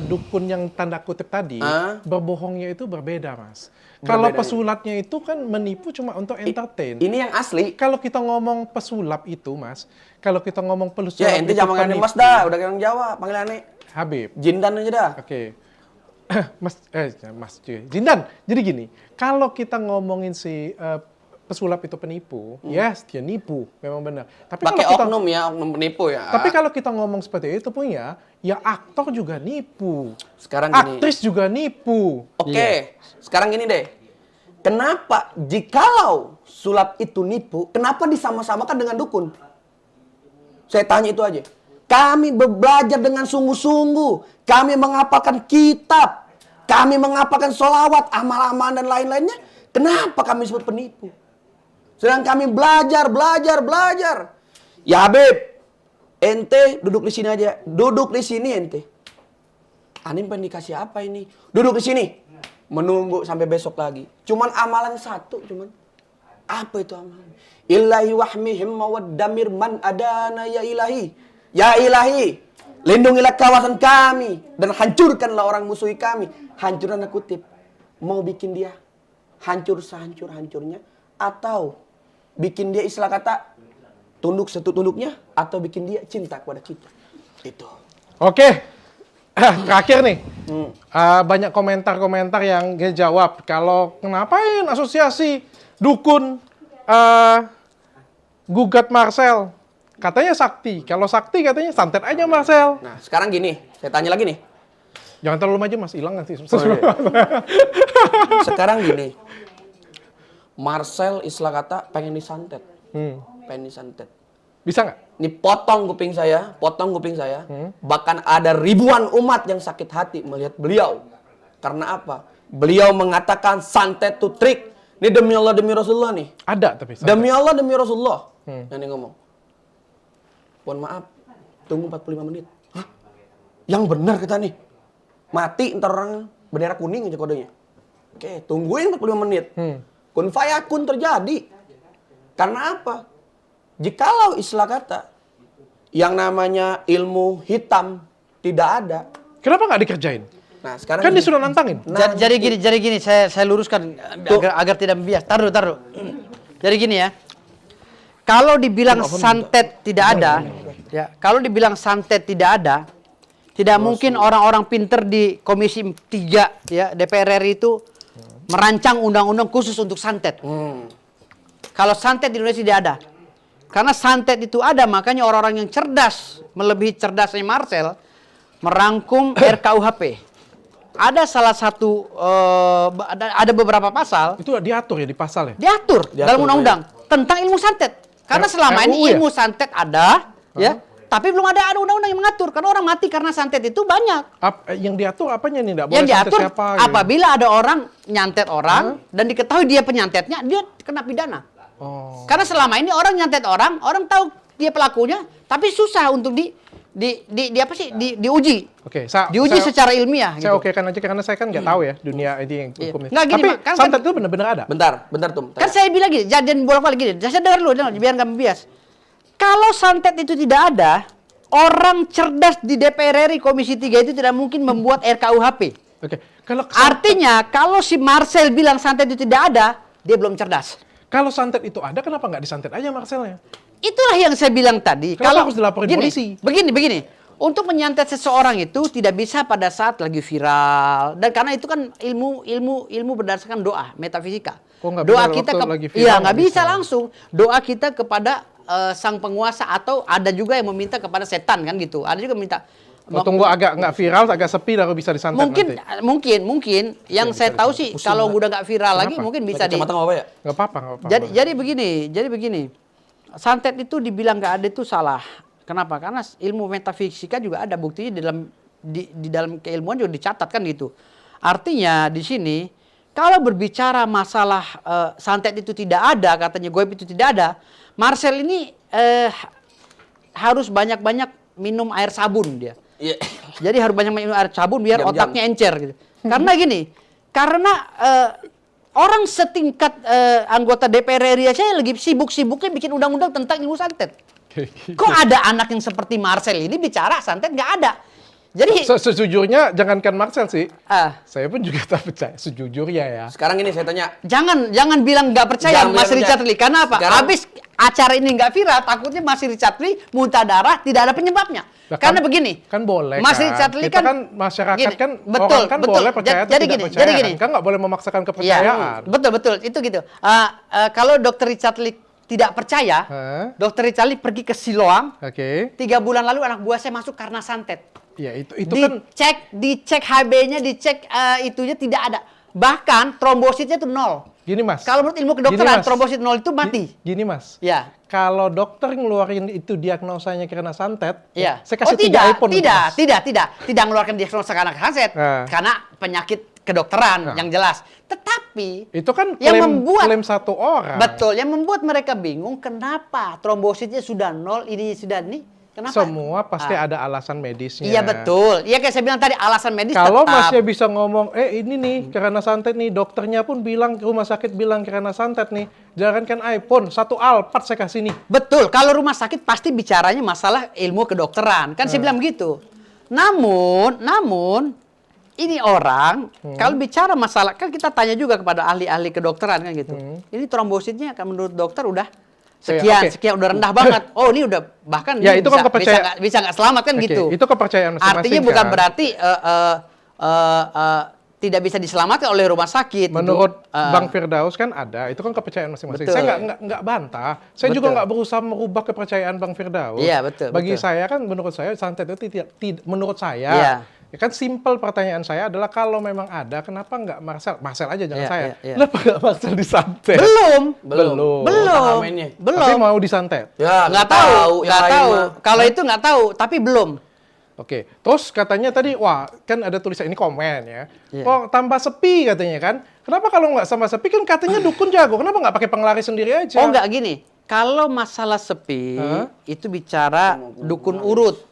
dukun yang tanda kutip tadi, berbohongnya itu berbeda Mas. Kalau Berbeda, pesulapnya itu kan menipu cuma untuk entertain. Ini yang asli. Kalau kita ngomong pesulap itu Mas, kalau kita ngomong pesulap Ya, ente itu jangan panggil penipu. Mas dah, udah orang Jawa, panggil aneh. Habib. Jindan aja dah. Oke. Mas Jindan. Jadi gini, kalau kita ngomongin si pesulap itu penipu, yes, dia nipu, memang benar. Tapi Pakai kalau kita, oknum ya, oknum penipu ya. tapi kalau kita ngomong seperti itu punya, ya aktor juga nipu, Sekarang gini. aktris juga nipu. Oke, sekarang gini deh. Kenapa jikalau sulap itu nipu, kenapa disama-samakan dengan dukun? Saya tanya itu aja. Kami belajar dengan sungguh-sungguh. Kami menghafalkan kitab. Kami menghafalkan sholawat, amal-amalan dan lain-lainnya. Kenapa kami disebut penipu? Sedang kami belajar. Ya Habib, ente duduk di sini aja. Duduk di sini ente. Anim pengen dikasih apa ini? Duduk di sini. Menunggu sampai besok lagi. Cuman amalan satu cuman. Apa itu amalan? Ilahi wahmihim mawaddamir man adana ya ilahi. Ya ilahi, lindungilah kawasan kami dan hancurkanlah orang musuhi kami. Hancur tanda kutip. Mau bikin dia hancur sehancur-hancurnya atau bikin dia istilah kata tunduk setunduknya atau bikin dia cinta kepada kita. Itu. Oke, terakhir nih, banyak komentar-komentar yang dia jawab. Kalau ngapain asosiasi dukun gugat Marcel? Katanya sakti. Kalau sakti katanya santet aja Marcel. Nah, sekarang gini, saya tanya lagi nih. Jangan terlalu maju Mas, hilang nanti. Sekarang gini. Marcel istilah kata pengen disantet. Pengen disantet. Bisa nggak? Ini potong kuping saya. Bahkan ada ribuan umat yang sakit hati melihat beliau. Karena apa? Beliau mengatakan santet itu trik. Ini demi Allah, demi Rasulullah nih. Ada tapi santet. Demi Allah, demi Rasulullah. Yang dia ngomong. Mohon maaf, tunggu 45 menit. Hah? Yang benar kita nih. Mati ntar orang bendera kuning aja kodenya. Oke, tungguin 45 menit. Kun fayakun terjadi. Karena apa? Jikalau istilah kata yang namanya ilmu hitam tidak ada. Kenapa nggak dikerjain? Nah, sekarang Kan dia sudah nantangin. Jadi gini, saya luruskan agar tidak bias. Taruh. Jadi gini ya. Kalau dibilang santet tidak ada, ya. Kalau dibilang santet tidak ada, tidak mungkin orang-orang pinter di Komisi 3 ya DPR RI itu merancang undang-undang khusus untuk santet. Kalau santet di Indonesia tidak ada. Karena santet itu ada, makanya orang-orang yang cerdas, melebihi cerdasnya Marcel, merangkum RKUHP. Ada salah satu, ada beberapa pasal, Itu diatur ya di pasal ya? diatur dalam undang-undang tentang ilmu santet. Karena selama ini RUU ya? ilmu santet ada, ya, tapi belum ada undang-undang yang mengatur. Karena orang mati karena santet itu banyak. Yang diatur apanya nih? Nggak boleh Yang santet diatur siapa, gitu? apabila ada orang nyantet orang dan diketahui dia penyantetnya, dia kena pidana. Oh. Karena selama ini orang nyantet orang tahu dia pelakunya, tapi susah untuk diuji. Oke, Diuji secara ilmiah. Saya gitu. oke kan aja karena saya kan nggak tahu ya dunia ini yang Iya. hukumnya. Nggak, gini, Tapi Mak, kan- santet itu benar-benar ada. bentar Tum. Kan saya bilang gini, jangan bolak-balik gini. Saya dengar dulu, biar nggak bias. Kalau santet itu tidak ada, orang cerdas di DPR RI Komisi 3 itu tidak mungkin membuat RKUHP. Oke, kalau Artinya, kalau si Marcel bilang santet itu tidak ada, dia belum cerdas. kalau santet itu ada, kenapa nggak disantet aja Marcelnya? Itulah yang saya bilang tadi. Kenapa harus dilaporin polisi? Begini. Untuk menyantet seseorang itu tidak bisa pada saat lagi viral, dan karena itu kan ilmu berdasarkan doa metafisika. Oh, nggak Doa benar, kita waktu lagi viral iya nggak nggak bisa bisa. langsung. Doa kita kepada sang penguasa, atau ada juga yang meminta kepada setan kan gitu. Ada juga minta. Oh, tunggu agak nggak viral, agak sepi baru bisa disantet Mungkin nanti. yang saya tahu sih kalau udah nggak viral lagi Kenapa? mungkin bisa di. Kacamata nggak apa ya? Nggak apa-apa, nggak apa-apa. Jadi begini. Santet itu dibilang nggak ada itu salah. Kenapa? Karena ilmu metafisika juga ada buktinya di dalam keilmuan juga dicatat kan gitu. Artinya di sini kalau berbicara masalah santet itu tidak ada, katanya goib itu tidak ada, Marcel ini harus banyak-banyak minum air sabun dia. Iya. Jadi harus banyak minum air sabun biar Jam-jam. otaknya encer gitu. Karena gini, karena orang setingkat anggota DPR RI aja lagi sibuk-sibuknya bikin undang-undang tentang ilmu santet. Kok ada anak yang seperti Marcel ini bicara santet? Nggak ada. Jadi Sejujurnya jangankan Marcel sih, ah, saya pun juga tak percaya sejujurnya ya. Sekarang ini saya tanya, jangan bilang nggak percaya Jangan Mas bilang Richard percaya. Lee. Karena apa? Sekarang- Habis acara ini nggak viral, takutnya Mas Richard Lee muntah darah tidak ada penyebabnya. Lah, Karena kan- begini, kan boleh Mas kan. Richard Lee Kita kan, kan masyarakat gini, kan betul, orang kan betul. boleh percaya atau Jadi tidak gini, percaya. jadi gini. Kan nggak boleh memaksakan Iya, kepercayaan. betul itu gitu. Kalau Dokter Richard Lee tidak percaya, Hah? Dokter Richard Lee pergi ke Siloam. Oke. 3 bulan lalu anak buah saya masuk karena santet. Ya itu kan Dicek HB-nya, dicek itunya tidak ada. Bahkan trombositnya itu 0. gini Mas. Kalau menurut ilmu Gini, kedokteran Mas. trombosit 0 itu mati. Gini Mas. Ya. Kalau dokter ngeluarin itu diagnosanya karena santet, Iya. saya kasih 3 tidak, iPhone. tidak, Mas. tidak mengeluarkan diagnosa karena santet, Nah. karena penyakit kedokteran Nah. yang jelas. Tetapi Itu kan yang klaim satu orang. betul, yang membuat mereka bingung kenapa trombositnya sudah 0, ini sudah ini. Kenapa? Semua pasti ada alasan medisnya. Iya betul. Iya kayak saya bilang tadi alasan medis Kalau tetap. Masnya bisa ngomong, ini nih karena santet nih, dokternya pun bilang, rumah sakit bilang karena santet nih, jangankan iPhone, 1 Alphard saya kasih nih. Betul, kalau rumah sakit pasti bicaranya masalah ilmu kedokteran. Kan saya bilang gitu. Namun ini orang kalau bicara masalah, kan kita tanya juga kepada ahli-ahli kedokteran kan gitu. Ini trombositnya kan menurut dokter udah sekian, Oke. sekian udah rendah banget. Oh, ini udah bahkan Ya, ini itu kan kepercayaan. bisa nggak selamat kan Oke, gitu. itu kepercayaan masing-masing. Artinya bukan kan? berarti tidak bisa diselamatkan oleh rumah sakit. Menurut gitu. Bang Firdaus kan ada, itu kan kepercayaan masing-masing. Betul. Saya nggak bantah. Saya juga Betul. nggak berusaha merubah kepercayaan Bang Firdaus. Iya, betul, Bagi betul. saya kan, menurut saya santet itu tidak menurut saya. Iya. Ya kan simple pertanyaan saya adalah kalau memang ada, kenapa nggak Marcel aja jangan Iya, saya. iya, iya. Kenapa nggak Marcel disantet? Belum. Belum. Sama ini. Tapi Belum. mau disantet. Ya, Nggak tahu, yang nggak lain tahu. mah. Kalau itu nggak tahu, tapi belum. Oke, terus katanya tadi, wah kan ada tulisan ini komen ya. Iya. Oh tambah sepi katanya kan. Kenapa kalau nggak sama sepi kan katanya dukun jago. Kenapa nggak pakai penglaris sendiri aja? Oh nggak gini, kalau masalah sepi Hah? itu bicara dukun urut,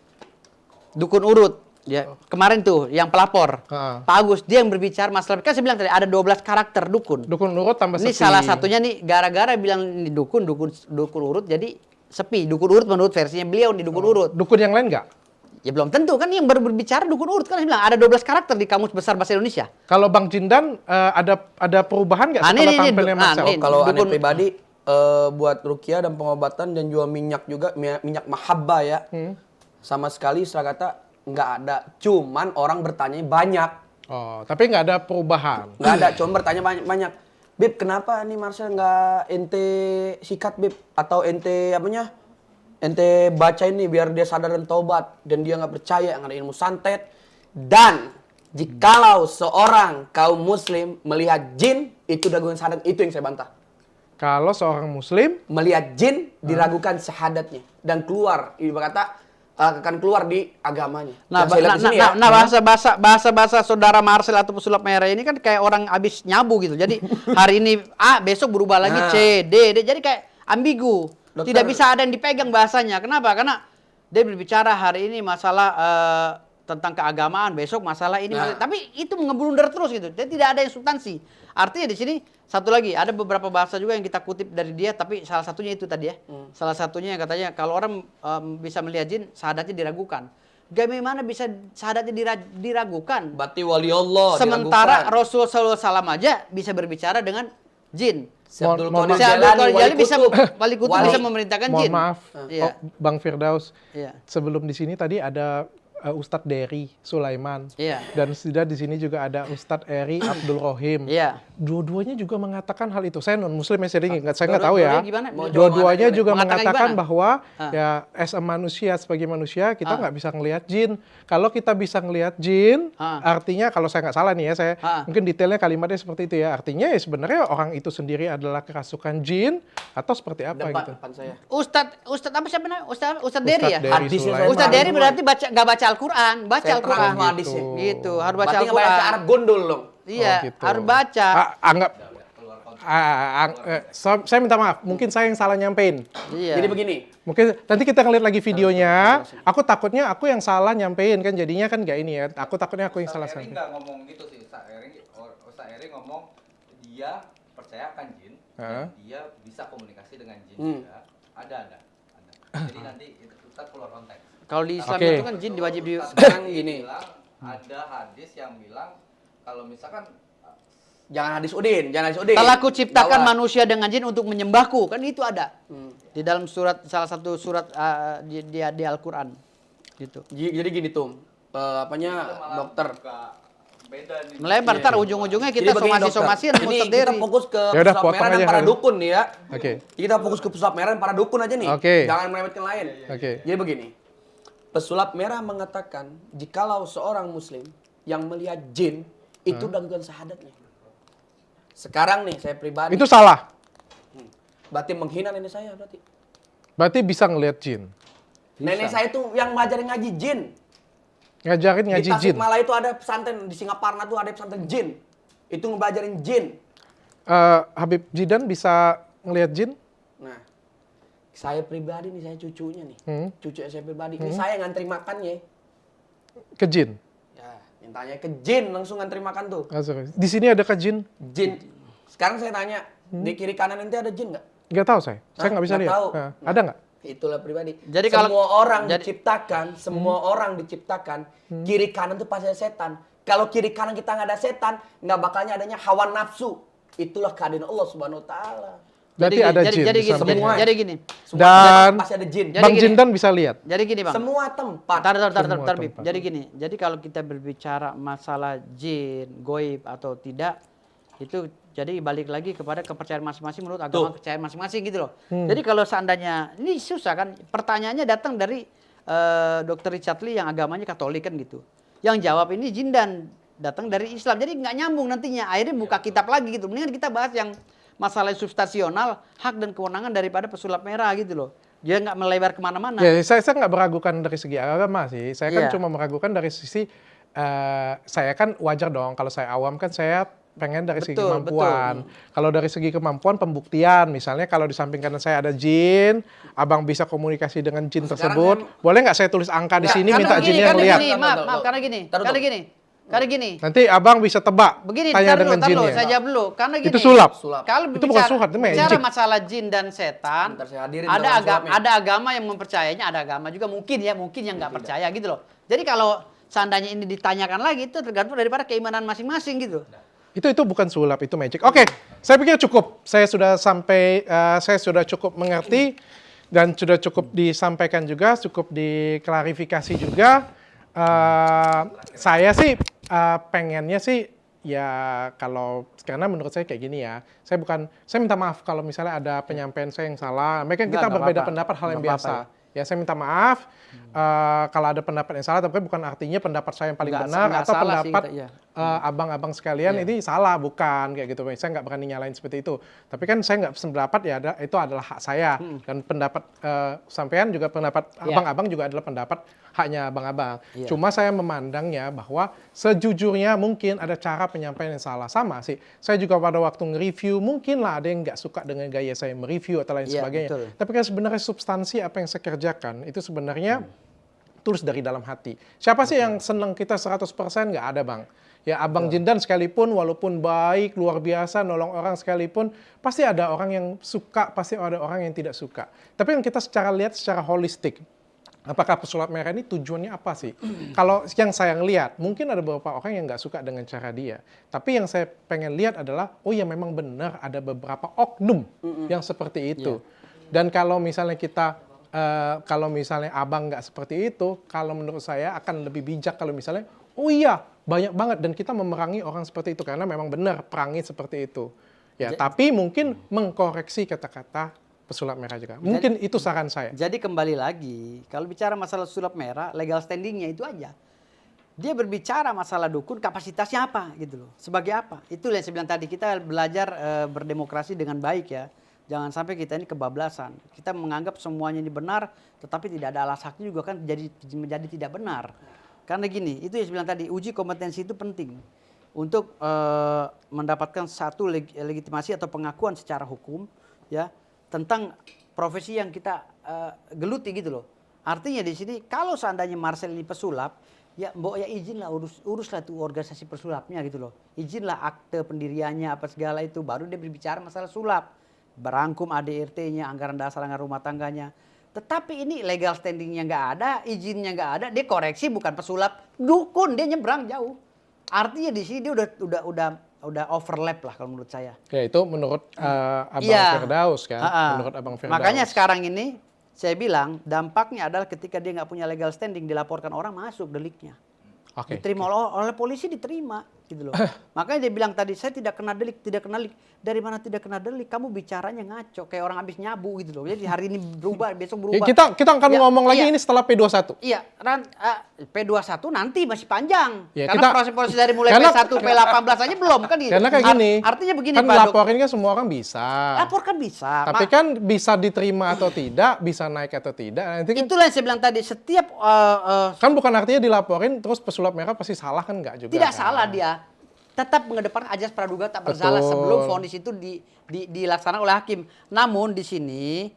ya kemarin tuh yang pelapor, Hah. Pak Agus dia yang berbicara masalah, kan saya bilang tadi ada 12 karakter dukun. Dukun urut tambah Ini sepi. salah satunya nih gara-gara bilang ini dukun urut jadi sepi. Dukun urut menurut versinya beliau di dukun urut. Dukun yang lain nggak? Ya belum tentu kan yang baru berbicara dukun urut kan saya bilang ada 12 karakter di Kamus Besar Bahasa Indonesia. Kalau Bang Jindan ada perubahan nggak Ah, setelah ini, tampilnya Marcel? ini. Kalau aneh Dukun- pribadi buat ruqyah dan pengobatan dan jual minyak juga, minyak mahabbah ya. Sama sekali setelah kata nggak ada. Cuman orang bertanya banyak. Oh, tapi nggak ada perubahan. Nggak ada, cuma bertanya banyak. Bib, kenapa nih Marcel nggak ente sikat Bib? Atau ente apanya? Ente baca ini biar dia sadar dan taubat. Dan dia nggak percaya yang ada ilmu santet. Dan jikalau seorang kaum muslim melihat jin, itu daguan sahadat, itu yang saya bantah. Kalau seorang Muslim, Melihat jin, diragukan syahadatnya. Dan keluar, ibarat kata, akan keluar di agamanya. Nah, Yang saya lihat di sini ya. bahasa saudara Marcel atau pesulap merah ini kan kayak orang habis nyabu gitu. Jadi hari ini A, besok berubah lagi Nah. C, D. Jadi kayak ambigu. Dokter- Tidak bisa ada yang dipegang bahasanya. Kenapa? Karena dia berbicara hari ini masalah tentang keagamaan, besok masalah ini. Nah. Tapi itu ngeblunder terus gitu. Jadi tidak ada yang substansi. Artinya di sini satu lagi ada beberapa bahasa juga yang kita kutip dari dia, tapi salah satunya itu tadi ya. Salah satunya yang katanya kalau orang bisa melihat jin, sahadatnya diragukan. Bagaimana bisa sahadatnya diragukan? Berarti wali Allah Sementara diragukan. Rasul SAW aja bisa berbicara dengan jin. Si Abdul Mohon Qadir Si Abdul Jalani, Qadir wali Jalani bisa kutub. wali kutub Wali. bisa memerintahkan mohon jin. maaf, Iya. Bang Firdaus. Iya. Sebelum di sini tadi ada Ustadz Dery Sulaiman. Iya. Dan sudah di sini juga ada Ustadz Eri Abdul Rohim. Iya. Dua-duanya juga mengatakan hal itu. Saya non muslim ya, saya nggak tahu ya. Dua-duanya gimana? Dua-duanya Mau juga mengatakan mengatakan gimana? bahwa ya as a manusia, sebagai manusia kita nggak bisa ngelihat jin. Kalau kita bisa ngelihat jin, artinya kalau saya nggak salah nih ya, saya mungkin detailnya kalimatnya seperti itu ya. Artinya ya sebenarnya orang itu sendiri adalah kerasukan jin atau seperti apa gitu. Depan saya. Ustadz apa siapa namanya? Ustadz Dery ya? Dery Hadisnya Sulaiman. saya Ustadz Dery berarti nggak baca Al-Quran, baca Saya Al-Quran. terang semua hadisnya. Gitu, harus baca Berarti nggak baca Al-Quran. Arab gondol dong. Iya, Oh, gitu. harus baca. Anggap saya minta maaf, mungkin saya yang salah nyampein. Iya. Jadi begini. Mungkin nanti kita ngeliat lagi videonya. Aku takutnya aku yang salah nyampein kan, jadinya kan nggak ini ya. Aku takutnya aku yang salah Ustaz Eri nyampein. nggak ngomong gitu sih. Ustaz Eri ngomong dia percaya akan jin dan dia bisa komunikasi dengan jin juga. Ada. Jadi nanti itu Ustaz keluar konteks. Kalau di Islam Oke. itu kan jin diwajib di Sekarang gini. Bilang, ada hadis yang bilang kalau misalkan Jangan hadis Udin. telah kuciptakan Bawa. manusia dengan jin untuk menyembahku, kan itu ada di dalam salah satu surat di Al-Quran gitu. Jadi gini tuh, dokter. beda nih. Melebar ntar ujung-ujungnya kita Jadi begini, dokter. somasi-somasi Ini Ustadz kita Dery. fokus ke Ya udah, pesulap potong merah dan aja, para Harun. dukun nih ya. Oke. Kita fokus ke pesulap merah dan para dukun aja nih. Oke. Jangan meremehkan lain. Oke. Jadi begini, pesulap merah mengatakan jikalau seorang muslim yang melihat jin itu dengan syahadatnya. Sekarang nih saya pribadi. Itu salah. Berarti menghina nenek saya berarti. Berarti bisa ngelihat jin. Nenek saya itu yang ngajarin ngaji jin. Ngajarin ngaji Di jin. Tasikmalaya itu ada pesantren, di Singaparna tuh ada pesantren jin. Itu ngebelajarin jin. Habib Jidan bisa ngelihat jin? Nah, saya pribadi nih, saya cucunya nih. Hmm. Cucu saya pribadi. Ini saya ngantri makannya. Ke jin? Ya, mintanya ke jin langsung ngantri makan tuh. Ah, sorry. Di sini ada ke jin? Jin. Sekarang saya tanya, di kiri kanan nanti ada jin nggak? Nggak tahu saya. Saya nggak bisa Nggak lihat. tahu. Ada nggak? Itulah pribadi. Jadi kalau- semua orang jadi- diciptakan, semua orang diciptakan, kiri kanan tuh pasti ada setan. Kalau kiri kanan kita nggak ada setan, nggak bakalnya adanya hawa nafsu. Itulah keadaan Allah Subhanahu Wa Taala. Berarti ada jin. Jadi di gini, samping. Semua. jadi gini. Semua Dan- tempat pasti ada jin. Jadi Bang gini. Jindan bisa lihat. Jadi gini bang. Semua tempat. Tar, Semua Bib. tempat. Jadi gini, jadi kalau kita berbicara masalah jin, goib atau tidak, itu jadi balik lagi kepada kepercayaan masing-masing menurut agama kepercayaan masing-masing gitu loh. Jadi kalau seandainya, ini susah kan, pertanyaannya datang dari Dr. Richard Lee yang agamanya Katolik kan gitu. Yang jawab ini jin dan datang dari Islam, jadi nggak nyambung nantinya. Akhirnya buka kitab lagi gitu. Mendingan kita bahas yang masalah substansional, hak dan kewenangan daripada pesulap merah gitu loh. Dia nggak melebar kemana-mana. Ya, saya nggak meragukan dari segi agama sih. Saya kan Iya. cuma meragukan dari sisi saya kan wajar dong kalau saya awam kan saya pengen dari segi Betul, kemampuan. Kalau dari segi kemampuan pembuktian, misalnya kalau di samping kanan saya ada jin, abang bisa komunikasi dengan jin tersebut, boleh nggak saya tulis angka di Nggak, sini karena minta Karena jinnya gini, ngeliat? maaf, karena gini, Taruh, karena taruh. gini, karena gini. Nanti abang bisa tebak, Begini, tanya tar dengan dulu, jinnya. saya jawab dulu. Karena gini. Itu sulap. Kalau Itu bukan sulap, itu bicara magic. masalah jin dan setan, Bentar, saya hadirin ada dalam sulapnya. ada agama yang mempercayainya, ada agama juga mungkin yang nggak percaya gitu loh. Jadi kalau seandainya ini ditanyakan lagi itu tergantung daripada keimanan masing-masing gitu. Itu bukan sulap, itu magic. Oke, saya pikir cukup. Saya sudah cukup mengerti dan sudah cukup disampaikan juga, cukup diklarifikasi juga. Saya sih pengennya sih ya kalau karena menurut saya kayak gini ya. Saya minta maaf kalau misalnya ada penyampaian saya yang salah. Mereka kita Nggak berbeda apa-apa. pendapat hal yang Nggak biasa. apa-apa. Ya saya minta maaf kalau ada pendapat yang salah, tapi bukan artinya pendapat saya yang paling benar Nggak atau salah sih pendapat kita, iya. abang-abang sekalian ini salah, bukan kayak gitu. Saya nggak berani nyalain seperti itu. Tapi kan saya nggak sependapat ya, itu adalah hak saya dan pendapat sampean juga pendapat Iya. abang-abang juga adalah pendapat haknya abang-abang. Iya. Cuma saya memandangnya bahwa sejujurnya mungkin ada cara penyampaian yang salah, sama sih. Saya juga pada waktu nge-review mungkin lah ada yang nggak suka dengan gaya saya mereview atau lain Iya, sebagainya. betul. Tapi kan sebenarnya substansi apa yang saya kerjakan itu sebenarnya tulus dari dalam hati. Siapa sih yang senang kita 100%? Nggak ada, Bang. Ya Abang Jindan sekalipun, walaupun baik, luar biasa, nolong orang sekalipun, pasti ada orang yang suka, pasti ada orang yang tidak suka. Tapi yang kita lihat secara holistik, apakah pesulap merah ini tujuannya apa sih? Kalau yang saya lihat, mungkin ada beberapa orang yang nggak suka dengan cara dia. Tapi yang saya pengen lihat adalah, oh ya memang benar ada beberapa oknum yang seperti itu. Dan kalau misalnya kita kalau misalnya abang nggak seperti itu, kalau menurut saya akan lebih bijak kalau misalnya, oh iya banyak banget dan kita memerangi orang seperti itu karena memang benar perangi seperti itu. Ya, tapi mungkin mengkoreksi kata-kata pesulap merah juga. Mungkin itu saran saya. Jadi kembali lagi, kalau bicara masalah sulap merah, legal standingnya itu aja. Dia berbicara masalah dukun, kapasitasnya apa gitu loh. Sebagai apa? Itu yang saya bilang tadi, kita belajar berdemokrasi dengan baik ya. Jangan sampai kita ini kebablasan. Kita menganggap semuanya ini benar, tetapi tidak ada alas haknya juga kan menjadi tidak benar. Karena gini, itu yang saya bilang tadi, uji kompetensi itu penting. Untuk mendapatkan satu legitimasi atau pengakuan secara hukum ya tentang profesi yang kita geluti gitu loh. Artinya di sini kalau seandainya Marcel ini pesulap, ya mbok ya izinlah uruslah tuh organisasi pesulapnya gitu loh. Izinlah akte pendiriannya apa segala itu, baru dia berbicara masalah sulap. Berangkum ADRT-nya, anggaran dasar anggaran rumah tangganya. Tetapi ini legal standingnya nggak ada, izinnya nggak ada, dia koreksi bukan pesulap, dukun, dia nyebrang jauh. Artinya di sini dia udah overlap lah kalau menurut saya. Ya itu menurut Abang Firdaus kan, menurut Abang Firdaus. Makanya sekarang ini saya bilang dampaknya adalah ketika dia nggak punya legal standing, dilaporkan orang masuk deliknya. Diterima oleh polisi, diterima gitu loh. Makanya dia bilang tadi, saya tidak kena delik. Dari mana tidak kena delik? Kamu bicaranya ngaco kayak orang habis nyabu gitu loh. Jadi hari ini berubah, besok berubah. Ya, kita akan ngomong lagi ini setelah P21. Iya, P21 nanti masih panjang. Ya, karena proses dari mulai P1 P18 aja belum kan gitu. Karena kayak gini. Artinya begini kan Pak Dok. laporin kan semua orang bisa. Laporkan bisa. Tapi kan bisa diterima atau tidak, bisa naik atau tidak. Nanti kan, itulah yang saya bilang tadi, setiap kan bukan artinya dilaporin terus pesulap merah pasti salah kan, enggak juga. tidak kan? salah dia. Tetap mengedepankan ajas praduga tak bersalah sebelum vonis itu dilaksanakan oleh hakim. Namun di sini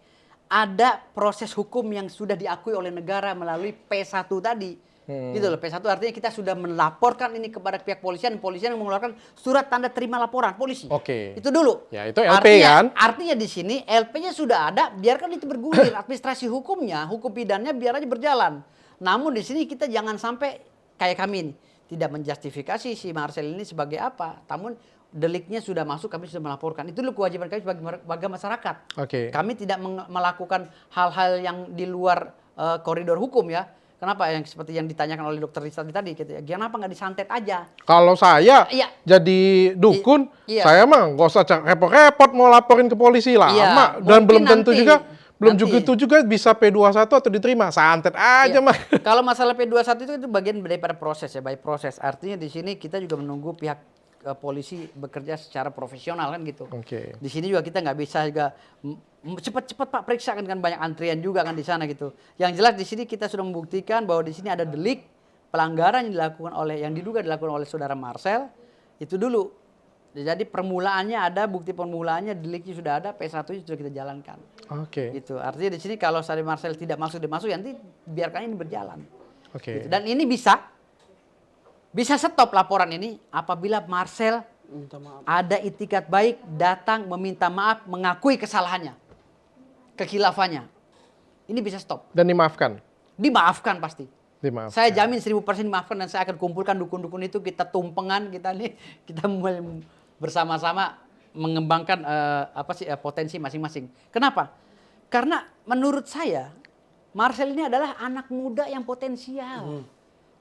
ada proses hukum yang sudah diakui oleh negara melalui P1 tadi. Gitu loh, P1 artinya kita sudah melaporkan ini kepada pihak polisian yang mengeluarkan surat tanda terima laporan polisi. Oke. Itu dulu. Ya, itu LP kan? Artinya di sini LP-nya sudah ada, biarkan itu bergulir. Administrasi hukumnya, hukum pidananya biar aja berjalan. Namun di sini kita jangan sampai kayak kami ini, tidak menjustifikasi si Marcel ini sebagai apa. Namun deliknya sudah masuk, kami sudah melaporkan. Itu dulu kewajiban kami sebagai warga masyarakat. Kami tidak melakukan hal-hal yang di luar koridor hukum ya. Kenapa? Yang seperti yang ditanyakan oleh Dokter Rizal tadi, gitu ya. Kenapa nggak disantet aja? Kalau saya jadi dukun, saya mah nggak usah repot-repot mau laporin ke polisi lama. Dan belum tentu juga bisa P21 atau diterima. Santet aja mah. Kalau masalah P21 itu bagian daripada proses ya, by proses. Artinya di sini kita juga menunggu pihak polisi bekerja secara profesional kan gitu. Di sini juga kita nggak bisa juga cepat-cepat Pak periksa kan banyak antrian juga kan di sana gitu. Yang jelas di sini kita sudah membuktikan bahwa di sini ada delik pelanggaran yang diduga dilakukan oleh saudara Marcel itu dulu. Jadi permulaannya ada, bukti permulaannya, deliknya sudah ada, P1-nya sudah kita jalankan. Gitu. Artinya di sini kalau saudara Marcel tidak masuk, nanti biarkan ini berjalan. Gitu. Dan ini bisa stop laporan ini apabila Marcel ada itikat baik, datang meminta maaf, mengakui kesalahannya, kekhilafannya. Ini bisa stop. Dan dimaafkan? Dimaafkan pasti. Dimaafkan. Saya jamin 1000% dimaafkan dan saya akan kumpulkan dukun-dukun itu, kita tumpengan, kita bersama-sama mengembangkan potensi masing-masing. Kenapa? Karena menurut saya Marcel ini adalah anak muda yang potensial.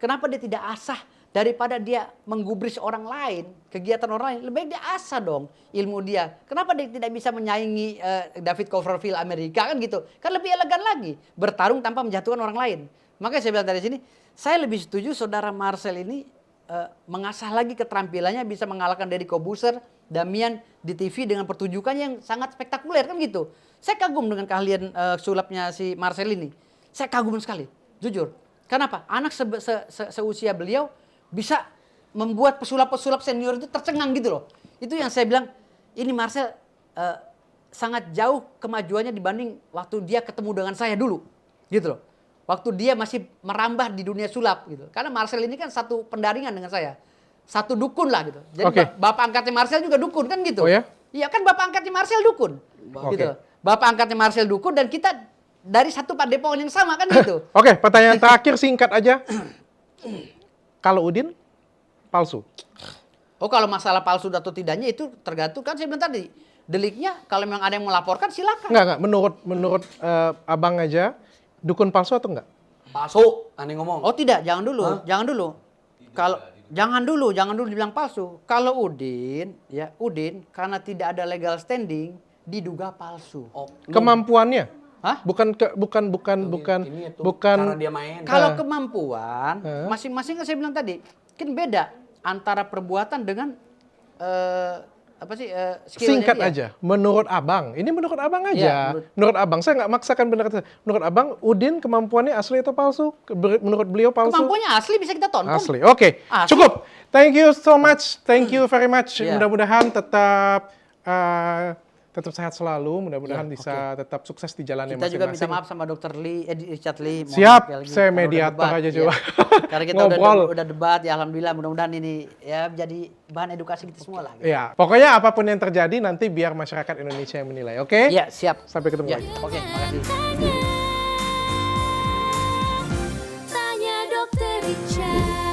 Kenapa dia tidak asah? Daripada dia menggubris orang lain, kegiatan orang lain, lebih baik dia asah dong ilmu dia. Kenapa dia tidak bisa menyaingi David Copperfield Amerika kan gitu? Kan lebih elegan lagi, bertarung tanpa menjatuhkan orang lain. Makanya saya bilang dari sini, saya lebih setuju saudara Marcel ini mengasah lagi keterampilannya, bisa mengalahkan Deddy Corbuzier, Damian di TV dengan pertunjukannya yang sangat spektakuler kan gitu. Saya kagum dengan keahlian sulapnya si Marcel ini. Saya kagum sekali, jujur. Kenapa? Anak seusia beliau bisa membuat pesulap-pesulap senior itu tercengang gitu loh. Itu yang saya bilang, ini Marcel sangat jauh kemajuannya dibanding waktu dia ketemu dengan saya dulu. Gitu loh. Waktu dia masih merambah di dunia sulap gitu. Karena Marcel ini kan satu pendaringan dengan saya. Satu dukun lah gitu. Jadi bapak angkatnya Marcel juga dukun kan gitu. Oh ya? Iya kan bapak angkatnya Marcel dukun. Gitu. Bapak angkatnya Marcel dukun dan kita dari satu padepokan yang sama kan gitu. Pertanyaan terakhir singkat aja. Kalau Udin, palsu? Kalau masalah palsu atau tidaknya itu tergantung, kan saya bilang tadi, deliknya kalau memang ada yang melaporkan silakan. Enggak. Menurut abang aja, dukun palsu atau enggak? Palsu, aneh ngomong. Oh tidak, jangan dulu. Kalau jangan dulu dibilang palsu. Kalau Udin karena tidak ada legal standing diduga palsu. Oh, Kemampuannya? Hah? Bukan ini tuh, cara dia main. Kalau kemampuan, masing-masing kan saya bilang tadi, kan beda antara perbuatan dengan skillnya singkat dia. aja. Menurut abang, ini menurut abang aja. Iya, menurut abang, saya nggak maksakan benar. Menurut abang, Udin kemampuannya asli atau palsu? Menurut beliau palsu. Kemampuannya asli bisa kita tonton. Asli. Oke, Asli. cukup. Thank you so much. Thank you very much. Iya. Mudah-mudahan tetap sehat selalu. Mudah-mudahan bisa tetap sukses di jalannya Kita juga minta masing-masing. maaf sama Dr. Richard Lee. Mohon Siap, maaf ya lagi. saya Karena udah mediator debat, aja ya. coba. Karena kita Ngobrol. udah debat, ya alhamdulillah mudah-mudahan ini ya menjadi bahan edukasi kita semua lah. Gitu. Ya, pokoknya apapun yang terjadi nanti biar masyarakat Indonesia yang menilai. Oke? Iya, siap. Sampai ketemu Ya, lagi. oke, makasih. Tanya Dokter Richard.